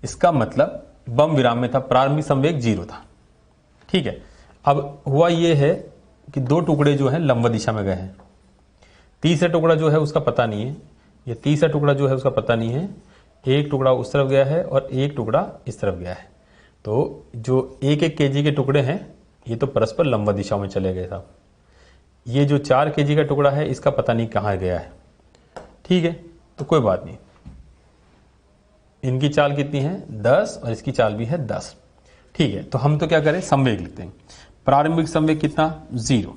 इसका मतलब बम विराम में था, प्रारंभिक संवेग 0 था, ठीक है। अब हुआ यह है कि 2 टुकड़े जो हैं लंबा दिशा में गए हैं, तीसरा टुकड़ा जो है उसका पता नहीं है, ये तीसरा टुकड़ा जो है उसका पता नहीं है। एक टुकड़ा उस तरफ गया है और एक टुकड़ा इस तरफ गया है। तो जो 1-1 केजी के टुकड़े हैं ये तो परस्पर लंबा दिशा में चले गए साहब। ये जो 4 केजी का टुकड़ा है इसका पता नहीं कहाँ गया है, ठीक है। तो कोई बात नहीं, इनकी चाल कितनी है? 10 और इसकी चाल भी है 10, ठीक है। तो हम तो क्या करें, संवेग लिखते हैं। प्रारंभिक संवेग कितना? 0।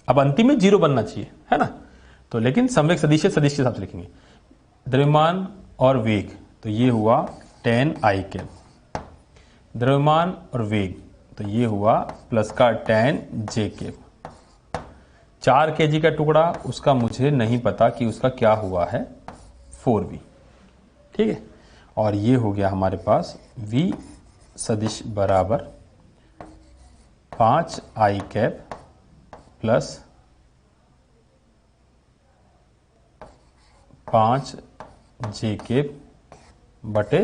अब अंतिम में 0 बनना चाहिए, है ना। तो लेकिन संवेग सदिश के हिसाब से लिखेंगे। द्रव्यमान और वेग, तो ये हुआ 10 I कैप। द्रव्यमान और वेग, तो ये हुआ प्लस का 10 J कैप। 4 केजी का टुकड़ा, उसका मुझे नहीं पता कि उसका क्या हुआ है, 4V, ठीक है। और ये हो गया हमारे पास V सदिश बराबर 5 I cap plus 5 J cap बटे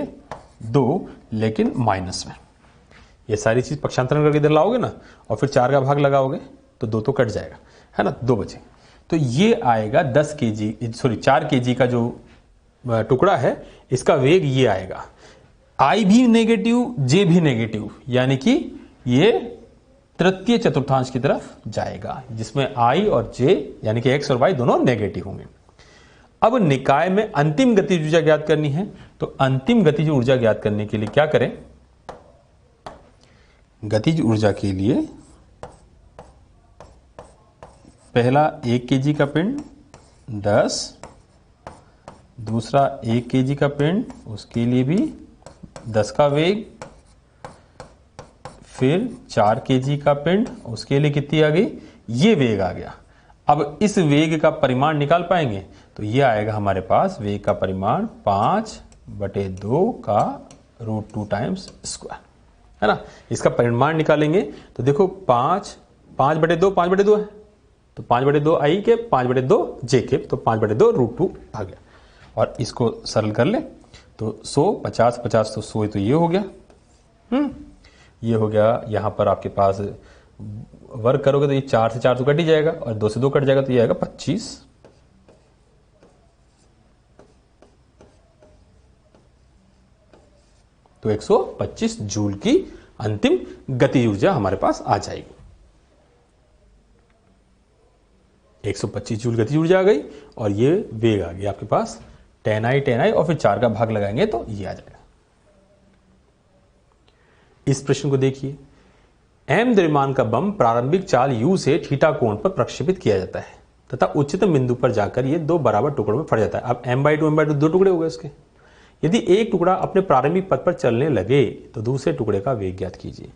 2, लेकिन माइनस में। ये सारी चीज पक्षांतरण करके इधर लाओगे ना और फिर 4 का भाग लगाओगे तो 2 तो कट जाएगा, है ना, 2 बचे। तो ये आएगा 4 केजी का जो टुकड़ा है इसका वेग ये आएगा। I भी नेगेटिव, J भी नेगेटिव, यानी कि ये तृतीय चतुर्थांश की तरफ जाएगा, जिसमें I और J यानी कि X और Y दोनों नेगेटिव होंगे। अब निकाय में अंतिम गतिज ऊर्जा ज्ञात करनी है, तो अंतिम गतिज ऊर्जा ज्ञात करने के लिए क्या करें? गतिज ऊर्जा के लिए पहला 1 केजी का पिंड 10, दूसरा 1 केजी का पिंड, उसके लिए भी 10 का वेग, फिर 4 केजी का पिंड, उसके लिए कितनी आ गई? ये वेग आ गया। अब इस वेग का परिमाण निकाल पाएंगे, तो ये आएगा हमारे पास वेग का परिमाण 5/2 का √2 टाइम्स स्क्वायर, है ना। इसका परिमाण निकालेंगे तो देखो 5/2 है, तो 5/2 I के 5/2 J के, तो 5/2 √2 आ गया। और इसको सरल कर ले तो 100, 50, 50 तो 100, तो ये हो गया। ये हो गया। यहां पर आपके पास वर्ग करोगे तो ये 4 से 4 तो कट ही जाएगा और 2 से 2 कट जाएगा, तो ये आएगा 25। तो 125 जूल की अंतिम गतिज ऊर्जा हमारे पास आ जाएगी। 125 जूल गतिज ऊर्जा आ गई और ये वेग आ गया आपके पास 10I और फिर 4 का भाग लगाएंगे तो ये आ जाएगा। इस प्रश्न को देखिए, M द्रव्यमान का बम प्रारंभिक चाल U से थीटा कोण पर प्रक्षेपित किया जाता है तथा उच्चतम बिंदु पर जाकर ये 2 बराबर टुकड़ों में फट जाता है। अब M/2 2 टुकड़े हो गए उसके। यदि एक टुकड़ा अपने प्रारंभिक पथ पर चलने लगे तो दूसरे टुकड़े का वेग ज्ञात कीजिए।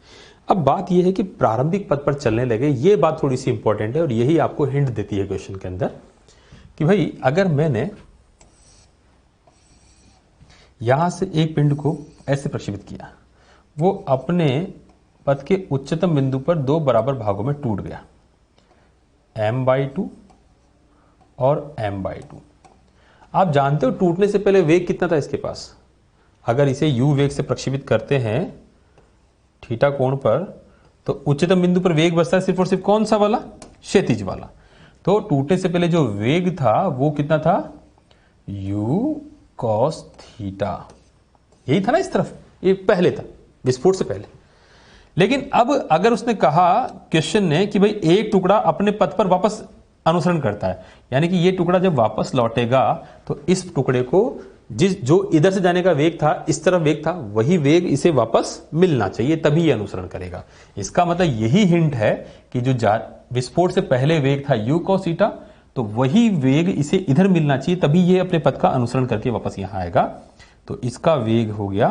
अब बात यह है कि प्रारंभिक पथ पर चलने लगे, ये बात थोड़ी सी इंपॉर्टेंट है और यही आपको हिंट देती है क्वेश्चन के अंदर कि भाई अगर मैंने यहां से एक पिंड को ऐसे प्रक्षेपित किया, वो अपने पथ के उच्चतम बिंदु पर 2 बराबर भागों में टूट गया, M/2 और M/2। आप जानते हो टूटने से पहले वेग कितना था इसके पास? अगर इसे U वेग से प्रक्षेपित करते हैं थीटा कोण पर, तो उच्चतम बिंदु पर वेग बचता है सिर्फ और सिर्फ कौन सा वाला? क्षैतिज वाला। तो टूटने से पहले जो वेग था वो कितना था? U cos theta. यही था ना इस तरफ, ये पहले था, विस्फोट से पहले। लेकिन अब अगर उसने कहा क्वेश्चन ने कि भाई एक टुकड़ा अपने पथ पर वापस अनुसरण करता है, यानी कि ये टुकड़ा जब वापस लौटेगा तो इस टुकड़े को जो इधर से जाने का वेग था, इस तरफ वेग था, वही वेग इसे वापस मिलना चाहिए, तभी ये अनुसरण करेगा। इसका मतलब यही हिंट है कि जो विस्फोट से पहले वेग था U cos थीटा, तो वही वेग इसे इधर मिलना चाहिए, तभी ये अपने पथ का अनुसरण करके वापस यहां आएगा। तो इसका वेग हो गया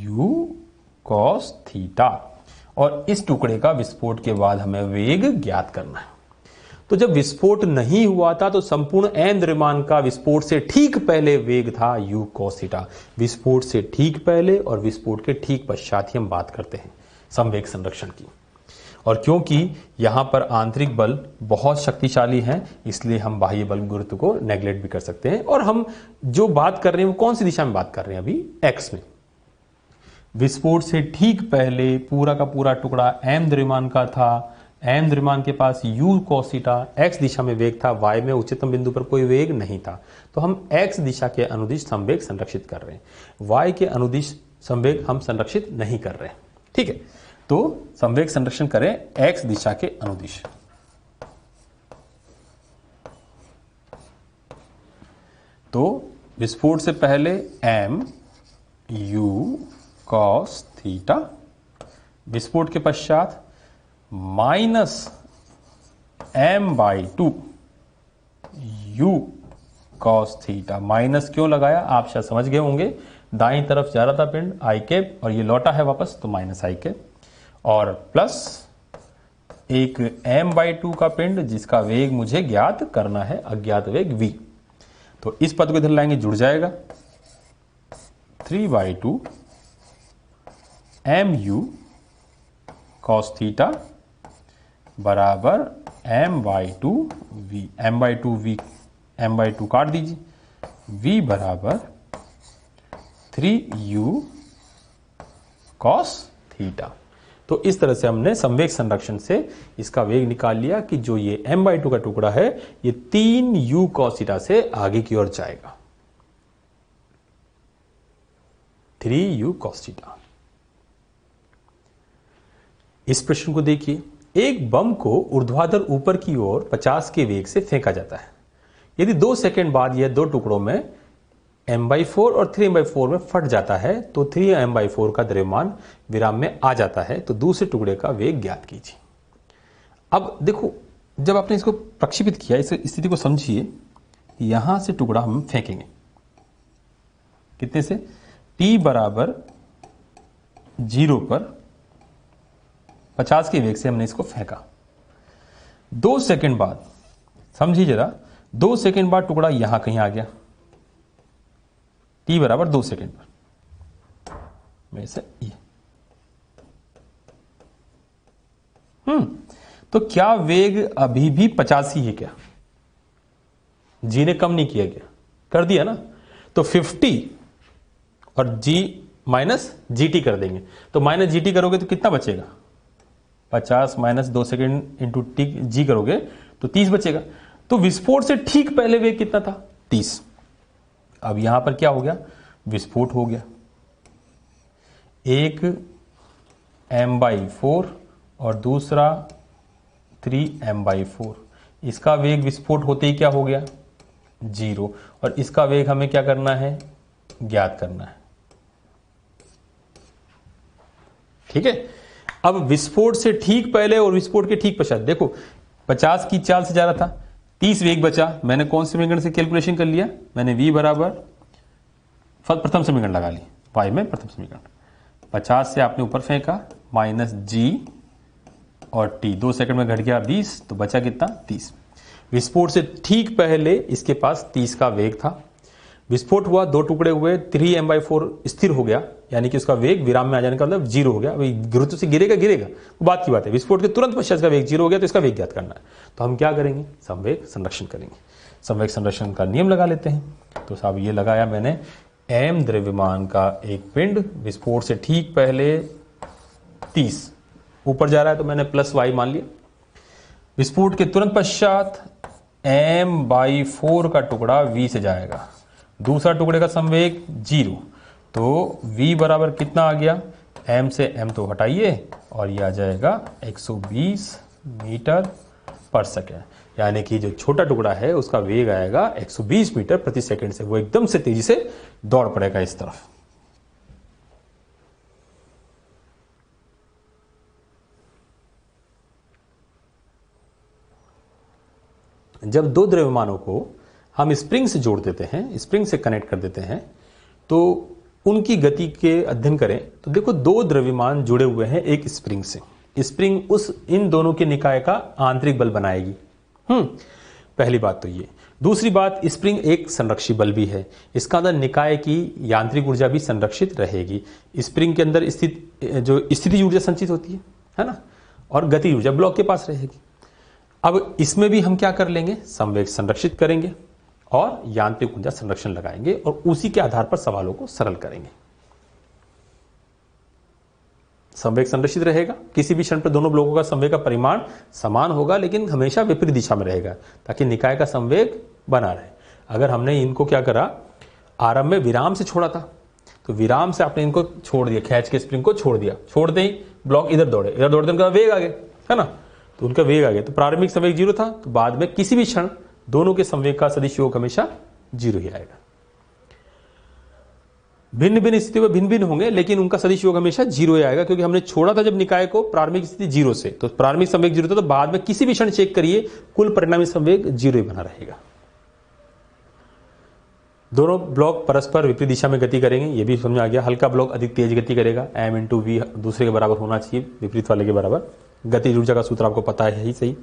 u cos थीटा, और इस टुकड़े का विस्फोट के बाद हमें वेग ज्ञात करना है। तो जब विस्फोट नहीं हुआ था तो संपूर्ण m द्रव्यमान का विस्फोट से ठीक पहले वेग था u cos थीटा। विस्फोट से ठीक पहले और विस्फोट के ठीक पश्चात ही हम बात करते हैं संवेग संरक्षण की। और क्योंकि यहां पर आंतरिक बल बहुत शक्तिशाली हैं, इसलिए हम बाह्य बल गुरुत्व को नेग्लेक्ट भी कर सकते हैं। और हम जो बात कर रहे हैं वो कौन सी दिशा में बात कर रहे हैं? अभी x में। विस्फोट से ठीक पहले पूरा का पूरा टुकड़ा m द्रव्यमान का था। m द्रव्यमान के पास u cos थीटा, x दिशा में वेग था, y में उच्चतम बिंदु पर कोई वेग नहीं था। तो हम x दिशा के अनुदिश संवेग संरक्षित कर रहे हैं, y के अनुदिश संवेग हम संरक्षित नहीं कर रहे हैं। ठीक है, तो संवेग संरक्षण करें x दिशा के अनुदिश। तो विस्फोट से पहले m u cos थीटा, विस्फोट के पश्चात minus m/2 u cos theta. Minus क्यों लगाया आप शायद समझ गए होंगे, दाईं तरफ जा रहा था पिंड i कैप और ये लौटा है वापस, तो माइनस i कैप, और प्लस एक m/2 का पिंड जिसका वेग मुझे ज्ञात करना है, अज्ञात वेग v। तो इस पद को इधर लाएंगे, जुड़ जाएगा 3/2 mu cos थीटा बराबर m/2 v। m/2 काट दीजिए, v बराबर 3u cos थीटा। तो इस तरह से हमने संवेग संरक्षण से इसका वेग निकाल लिया कि जो ये m/2 का टुकड़ा है ये 3u cos थीटा से आगे की ओर जाएगा, 3u cos थीटा। इस प्रश्न को देखिए, एक बम को ऊर्ध्वाधर ऊपर की ओर 50 के वेग से फेंका जाता है। यदि 2 सेकंड बाद यह दो टुकड़ों में m/4 और 3m/4 में फट जाता है तो 3m/4 का द्रव्यमान विराम में आ जाता है। तो दूसरे टुकड़े का वेग ज्ञात कीजिए। अब देखो, जब आपने इसको प्रक्षेपित किया, इस स्थिति को समझिए, यहां से टुकड़ा हम फेंकेंगे कितने से, t बराबर 0 पर 50 के वेग से हमने इसको फेंका। 2 सेकंड बाद, समझिए जरा, 2 सेकंड बाद टुकड़ा यहां कहीं आ गया, t बराबर 2 सेकंड पर में से ये। तो क्या वेग अभी भी 50 ही है क्या? जी ने कम नहीं किया गया, कर दिया ना। तो 50 और g माइनस GT कर देंगे। तो माइनस GT करोगे तो कितना बचेगा? 50 माइनस 2 सेकेंड इंटू जी करोगे तो 30 बचेगा। तो विस्फोट से ठीक पहले वेग कितना था? 30। अब यहां पर क्या हो गया? विस्फोट हो गया, एक m/4 और दूसरा 3m/4। इसका वेग विस्फोट होते ही क्या हो गया? 0। और इसका वेग हमें क्या करना है? ज्ञात करना है। ठीक है, अब विस्फोट से ठीक पहले और विस्फोट के ठीक पश्चात देखो, 50 की चाल से जा रहा था, 30 वेग बचा। मैंने कौन से समीकरण से कैलकुलेशन कर लिया? मैंने v बराबर प्रथम समीकरण लगा ली, y में प्रथम समीकरण। 50 से आपने ऊपर फेंका, माइनस g और t, 2 सेकंड में घट गया 20, तो बचा कितना? 30। विस्फोट से ठीक पहले इसके पास 30 का वेग था। विस्फोट हुआ, दो टुकड़े हुए, 3m/4 स्थिर हो गया, यानी कि उसका वेग विराम में आ जाने का मतलब 0 हो गया। अभी गुरुत्व से गिरेगा वो बात की बात है। विस्फोट के तुरंत पश्चात का वेग 0 हो गया, तो इसका वेग ज्ञात करना है। तो हम क्या करेंगे? संवेग संरक्षण करेंगे। संवेग संरक्षण का नियम लगा लेते हैं। तो साहब ये लगाया मैंने, m द्रव्यमान का एक पिंड विस्फोट से ठीक पहले 30 ऊपर जा रहा है, तो मैंने प्लस y मान लिया। विस्फोट के तुरंत पश्चात m/4 का टुकड़ा v से जाएगा, दूसरा टुकड़े का संवेग 0। तो v बराबर कितना आ गया? m से m तो हटाइए और यह आ जाएगा 120 मीटर पर सेकेंड। यानी कि जो छोटा टुकड़ा है उसका वेग आएगा 120 मीटर प्रति सेकंड से। वो एकदम से तेजी से दौड़ पड़ेगा इस तरफ। जब दो द्रव्यमानों को हम स्प्रिंग से जोड़ देते हैं, स्प्रिंग से कनेक्ट कर देते हैं, तो उनकी गति के अध्ययन करें तो देखो दो द्रव्यमान जुड़े हुए हैं एक स्प्रिंग से। स्प्रिंग उस इन दोनों के निकाय का आंतरिक बल बनाएगी। पहली बात तो ये। दूसरी बात, स्प्रिंग एक संरक्षी बल भी है। इसका अंदर निकाय की यांत्रिक ऊर्जा भी संरक्षित रहेगी। स्प्रिंग के अंदर स्थित जो स्थिति ऊर्जा संचित होती है ना, और गति ऊर्जा ब्लॉक के पास रहेगी। अब इसमें भी हम क्या कर लेंगे, संवेग संरक्षित करेंगे और यांत्रिक ऊर्जा संरक्षण लगाएंगे और उसी के आधार पर सवालों को सरल करेंगे। संवेग संरक्षित रहेगा, किसी भी क्षण पर दोनों ब्लॉकों का संवेग का परिमाण समान होगा, लेकिन हमेशा विपरीत दिशा में रहेगा ताकि निकाय का संवेग बना रहे। अगर हमने इनको क्या करा, आरंभ में विराम से छोड़ा था, तो विराम से आपने इनको छोड़ दिया, खींच के स्प्रिंग को छोड़ दिया, छोड़ते ही ब्लॉक इधर दौड़ते उनका वेग आ गया, है ना, तो उनका वेग आ गया, तो प्रारंभिक संवेग 0 था, तो बाद में किसी भी क्षण दोनों के संवेग का सदिश योग हमेशा 0 ही आएगा। भिन्न भिन्न स्थिति में भिन्न भिन्न होंगे, लेकिन उनका सदिश योग हमेशा 0 ही आएगा, क्योंकि हमने छोड़ा था जब निकाय को प्रारंभिक स्थिति 0 से, तो प्रारंभिक संवेग 0 था, तो बाद में किसी भी क्षण चेक करिए कुल परिणामी संवेग 0 ही बना रहेगा। दोनों ब्लॉक परस्पर विपरीत दिशा में गति करेंगे, ये भी समझ आ गया। हल्का ब्लॉक अधिक तेज गति करेगा, m × v दूसरे के बराबर होना चाहिए, विपरीत वाले के बराबर। गतिज ऊर्जा का सूत्र आपको पता है ही सही।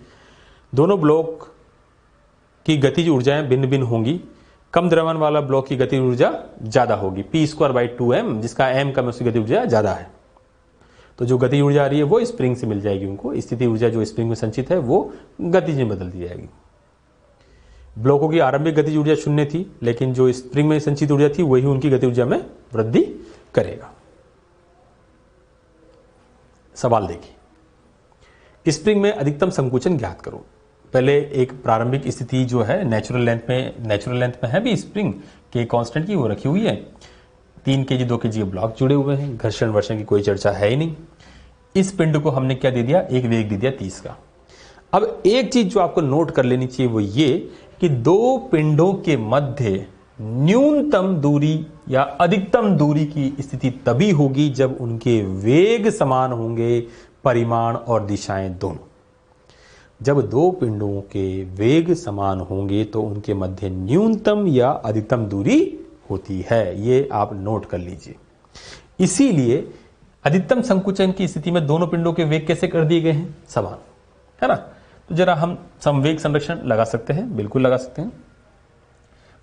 दोनों ब्लॉक की गतिज ऊर्जाएं भिन्न भिन्न होंगी। कम द्रव्यमान वाला ब्लॉक की गति ऊर्जा ज्यादा होगी, p²/2m, जिसका m कम है उसकी गति ऊर्जा ज्यादा है। तो जो गति ऊर्जा आ रही है वो स्प्रिंग से मिल जाएगी उनको, स्थिति ऊर्जा जो स्प्रिंग में संचित है वो गतिज में बदल दी जाएगी। ब्लॉकों की आरंभिक गतिज ऊर्जा 0 थी, लेकिन जो स्प्रिंग में संचित ऊर्जा थी वही उनकी गति ऊर्जा में वृद्धि करेगा। सवाल देखिए, स्प्रिंग में अधिकतम संकुचन ज्ञात करो। पहले एक प्रारंभिक स्थिति जो है नेचुरल लेंथ में है भी स्प्रिंग के कांस्टेंट की, वो रखी हुई है। 3 kg 2 kg के ब्लॉक जुड़े हुए हैं, घर्षण वर्षण की कोई चर्चा है ही नहीं। इस पिंड को हमने क्या दे दिया, एक वेग दे दिया 30 का। अब एक चीज जो आपको नोट कर लेनी चाहिए वो ये कि दो पिंडों के मध्य न्यूनतम दूरी या अधिकतम दूरी की स्थिति तभी होगी जब उनके वेग समान होंगे, परिमाण और दिशाएं दोनों। जब दो पिंडों के वेग समान होंगे तो उनके मध्य न्यूनतम या अधिकतम दूरी होती है, ये आप नोट कर लीजिए। इसीलिए अधिकतम संकुचन की स्थिति में दोनों पिंडों के वेग कैसे कर दिए गए हैं, समान, है ना। तो जरा हम संवेग संरक्षण लगा सकते हैं, बिल्कुल लगा सकते हैं।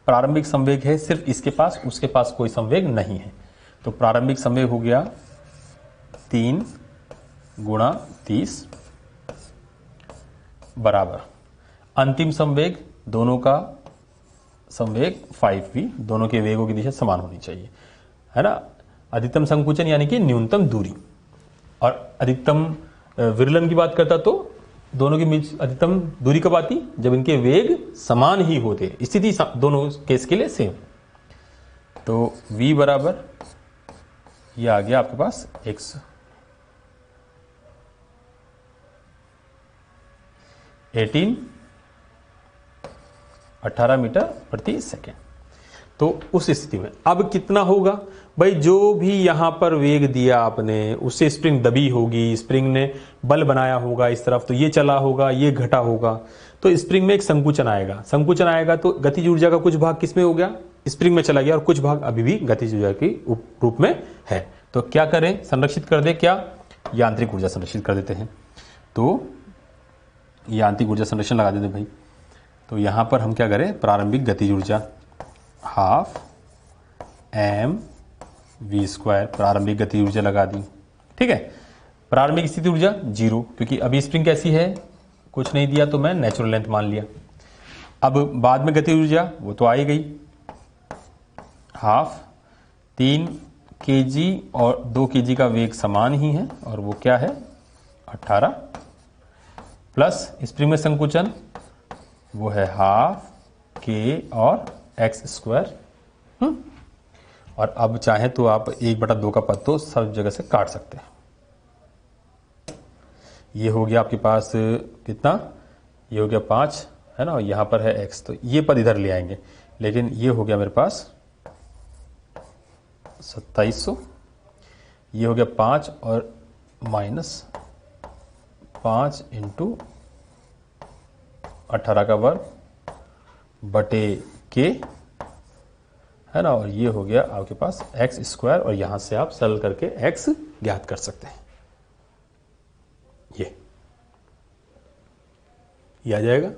प्रारंभिक संवेग है सिर्फ इसके पास, उसके पास कोई संवेग नहीं है, तो प्रारंभिक संवेग हो गया 3 × 30 बराबर अंतिम संवेग, दोनों का संवेग 5v, दोनों के वेगों की दिशा समान होनी चाहिए, है ना। अधिकतम संकुचन यानी कि न्यूनतम दूरी, और अधिकतम विरलन की बात करता तो दोनों के बीच अधिकतम दूरी कब आती, जब इनके वेग समान ही होते, स्थिति दोनों केस के लिए सेम। तो v बराबर ये आ गया आपके पास 18 मीटर प्रति सेकेंड। तो उस स्थिति में अब कितना होगा भाई, जो भी यहां पर वेग दिया आपने उससे स्प्रिंग दबी होगी, स्प्रिंग ने बल बनाया होगा इस तरफ, तो ये चला होगा, ये घटा होगा, तो स्प्रिंग में एक संकुचन आएगा। संकुचन आएगा तो गतिज ऊर्जा का कुछ भाग किसमें हो गया, स्प्रिंग में चला गया, और कुछ भाग अभी भी गतिज ऊर्जा के रूप में है। तो क्या करें, संरक्षित कर दे, क्या यांत्रिक ऊर्जा संरक्षित कर देते हैं। तो यांत्रिक ऊर्जा संरक्षण लगा देते भाई। तो यहां पर हम क्या करें, प्रारंभिक गतिज ऊर्जा 12 mv², प्रारंभिक गतिज ऊर्जा लगा दी, ठीक है। प्रारंभिक स्थिति ऊर्जा 0, क्योंकि अभी स्प्रिंग कैसी है, कुछ नहीं दिया तो मैं नेचुरल लेंथ मान लिया। अब बाद में गतिज ऊर्जा वो तो आ ही गई, 12 3 kg और 2 kg का वेग समान ही है, और वो क्या है 18, प्लस स्प्रिंग में संकुचन वो है 12 k और x²। और अब चाहे तो आप 1/2 का पद तो सब जगह से काट सकते हैं। ये हो गया आपके पास कितना, ये हो गया 5, है ना, और यहां पर है x, तो ये पद इधर ले आएंगे, लेकिन ये हो गया मेरे पास 2700, ये हो गया 5 और -5 × 18 का वर्ग बटे के, है ना, और ये हो गया आपके पास एक्स स्क्वायर, और यहां से आप सरल करके एक्स ज्ञात कर सकते हैं। ये आ जाएगा,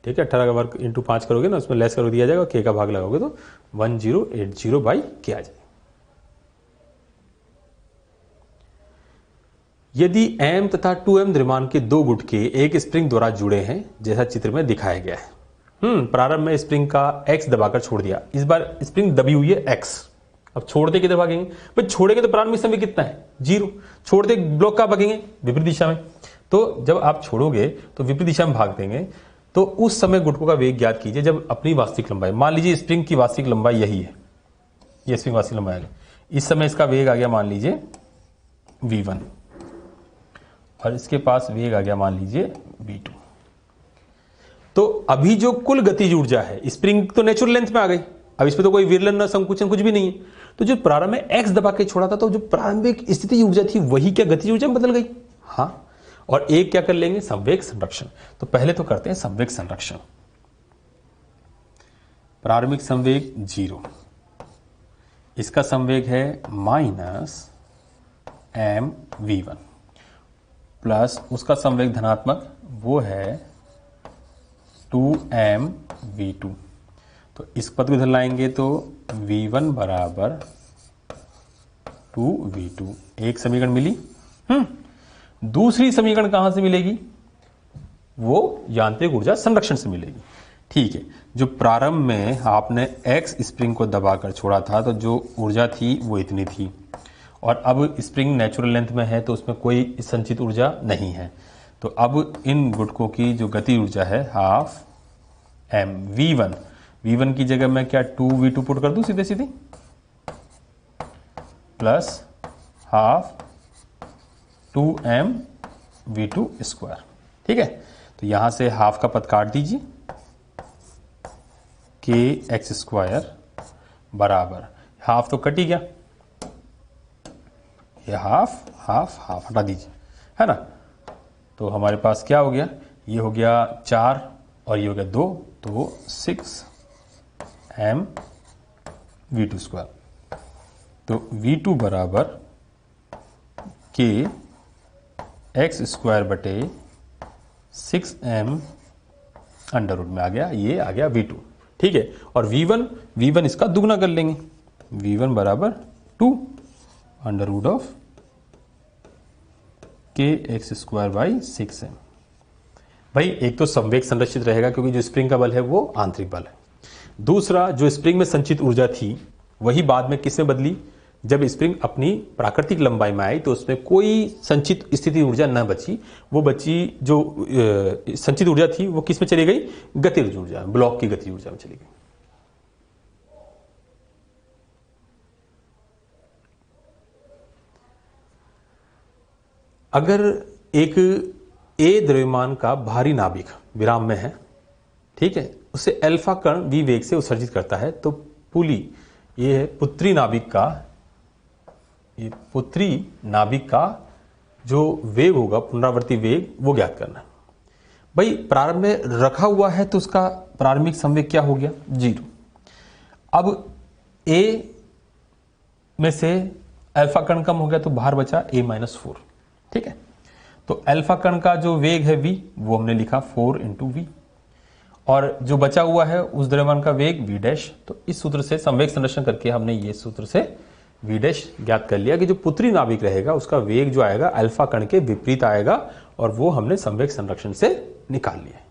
ठीक है। 18 का वर्ग इंटू 5 करोगे ना, उसमें लेस कर दिया जाएगा, के का भाग लगाओगे तो 1080 बाई के आ जाएगा। यदि m तथा 2m द्रव्यमान के दो गुटके एक स्प्रिंग द्वारा जुड़े हैं, जैसा चित्र में दिखाया गया है। प्रारंभ में स्प्रिंग का x दबाकर छोड़ दिया, इस बार स्प्रिंग दबी हुई है x, अब छोड़ते किधर भागेंगे भाई, छोड़ेंगे तो प्रारंभिक समय कितना है 0, छोड़ते ब्लॉक का भागेंगे विपरीत दिशा में, तो जब आप छोड़ोगे तो विपरीत दिशा में भाग देंगे, तो उस समय गुटकों का वेग ज्ञात कीजिए जब अपनी वास्तविक लंबाई, मान लीजिए स्प्रिंग की वास्तविक लंबाई यही है, ये स्प्रिंग वास्तविक लंबाई आ गई, इस समय इसका वेग आ गया मान लीजिए v1 और इसके पास वेग आ गया मान लीजिए v2। तो अभी जो कुल गतिज ऊर्जा है, स्प्रिंग तो नेचुरल लेंथ में आ गई, अब इसमें तो कोई विरलन न संकुचन कुछ भी नहीं है, तो जो प्रारंभ में x दबा के छोड़ा था, तो जो प्रारंभिक स्थिति ऊर्जा थी वही क्या गतिज ऊर्जा में बदल गई। हाँ, और एक क्या कर लेंगे, संवेग संरक्षण। तो पहले तो करते हैं संवेग संरक्षण। प्रारंभिक संवेग 0, इसका संवेग है -mv1 प्लस उसका संवेग धनात्मक वो है 2mv2। तो इस पद को इधर लाएंगे तो v1 बराबर 2v2, एक समीकरण मिली। दूसरी समीकरण कहां से मिलेगी, वो यांत्रिक ऊर्जा संरक्षण से मिलेगी। ठीक है, जो प्रारंभ में आपने x स्प्रिंग को दबाकर छोड़ा था, तो जो ऊर्जा थी वो इतनी थी, और अब स्प्रिंग नेचुरल लेंथ में है तो उसमें कोई संचित ऊर्जा नहीं है, तो अब इन गुटकों की जो गति ऊर्जा है हाफ m v1 की जगह मैं क्या 2v2 पुट कर दूं सीधे सीधे, प्लस हाफ 2mv2 स्क्वायर। ठीक है, तो यहां से हाफ का पद काट दीजिए, के एक्स स्क्वायर बराबर हाफ तो कट ही गया, ये हाफ हाफ हाफ हटा दीजिए, है ना। तो हमारे पास क्या हो गया, ये हो गया 4 और ये हो गया 2, तो 6mv2 स्क्वायर। तो v2 बराबर के एक्स स्क्वायर बटे 6m अंडर रूट में आ गया, ये आ गया v2। ठीक है, और v1 इसका दुगना कर लेंगे, v1 बराबर 2 अंडर रूट ऑफ के एक्स स्क्वायर बाई 6m। भाई एक तो संवेग संरक्षित रहेगा क्योंकि जो स्प्रिंग का बल है वो आंतरिक बल है, दूसरा जो स्प्रिंग में संचित ऊर्जा थी वही बाद में किसमें बदली, जब स्प्रिंग अपनी प्राकृतिक लंबाई में आई तो उसमें कोई संचित स्थिति ऊर्जा न बची, वो बची जो संचित ऊर्जा थी वो किस में चली गई, गतिज ऊर्जा, ब्लॉक की गति ऊर्जा में चली गई। अगर एक ए द्रव्यमान का भारी नाभिक विराम में है, ठीक है, उसे अल्फा कण v वेग से उत्सर्जित करता है, तो पुली ये है पुत्री नाभिक का जो वेग होगा, पुनरावर्ती वेग, वो ज्ञात करना है। भाई प्रारंभ में रखा हुआ है तो उसका प्रारंभिक संवेग क्या हो गया 0। अब ए में से अल्फा कण कम हो गया तो बाहर बचा a-4। ठीक है, तो अल्फा कण का जो वेग है v वो हमने लिखा 4 × v, और जो बचा हुआ है उस द्रव्यमान का वेग v'। तो इस सूत्र से संवेग संरक्षण करके हमने ये सूत्र से v' ज्ञात कर लिया कि जो पुत्री नाभिक रहेगा उसका वेग जो आएगा अल्फा कण के विपरीत आएगा, और वो हमने संवेग संरक्षण से निकाल लिया है।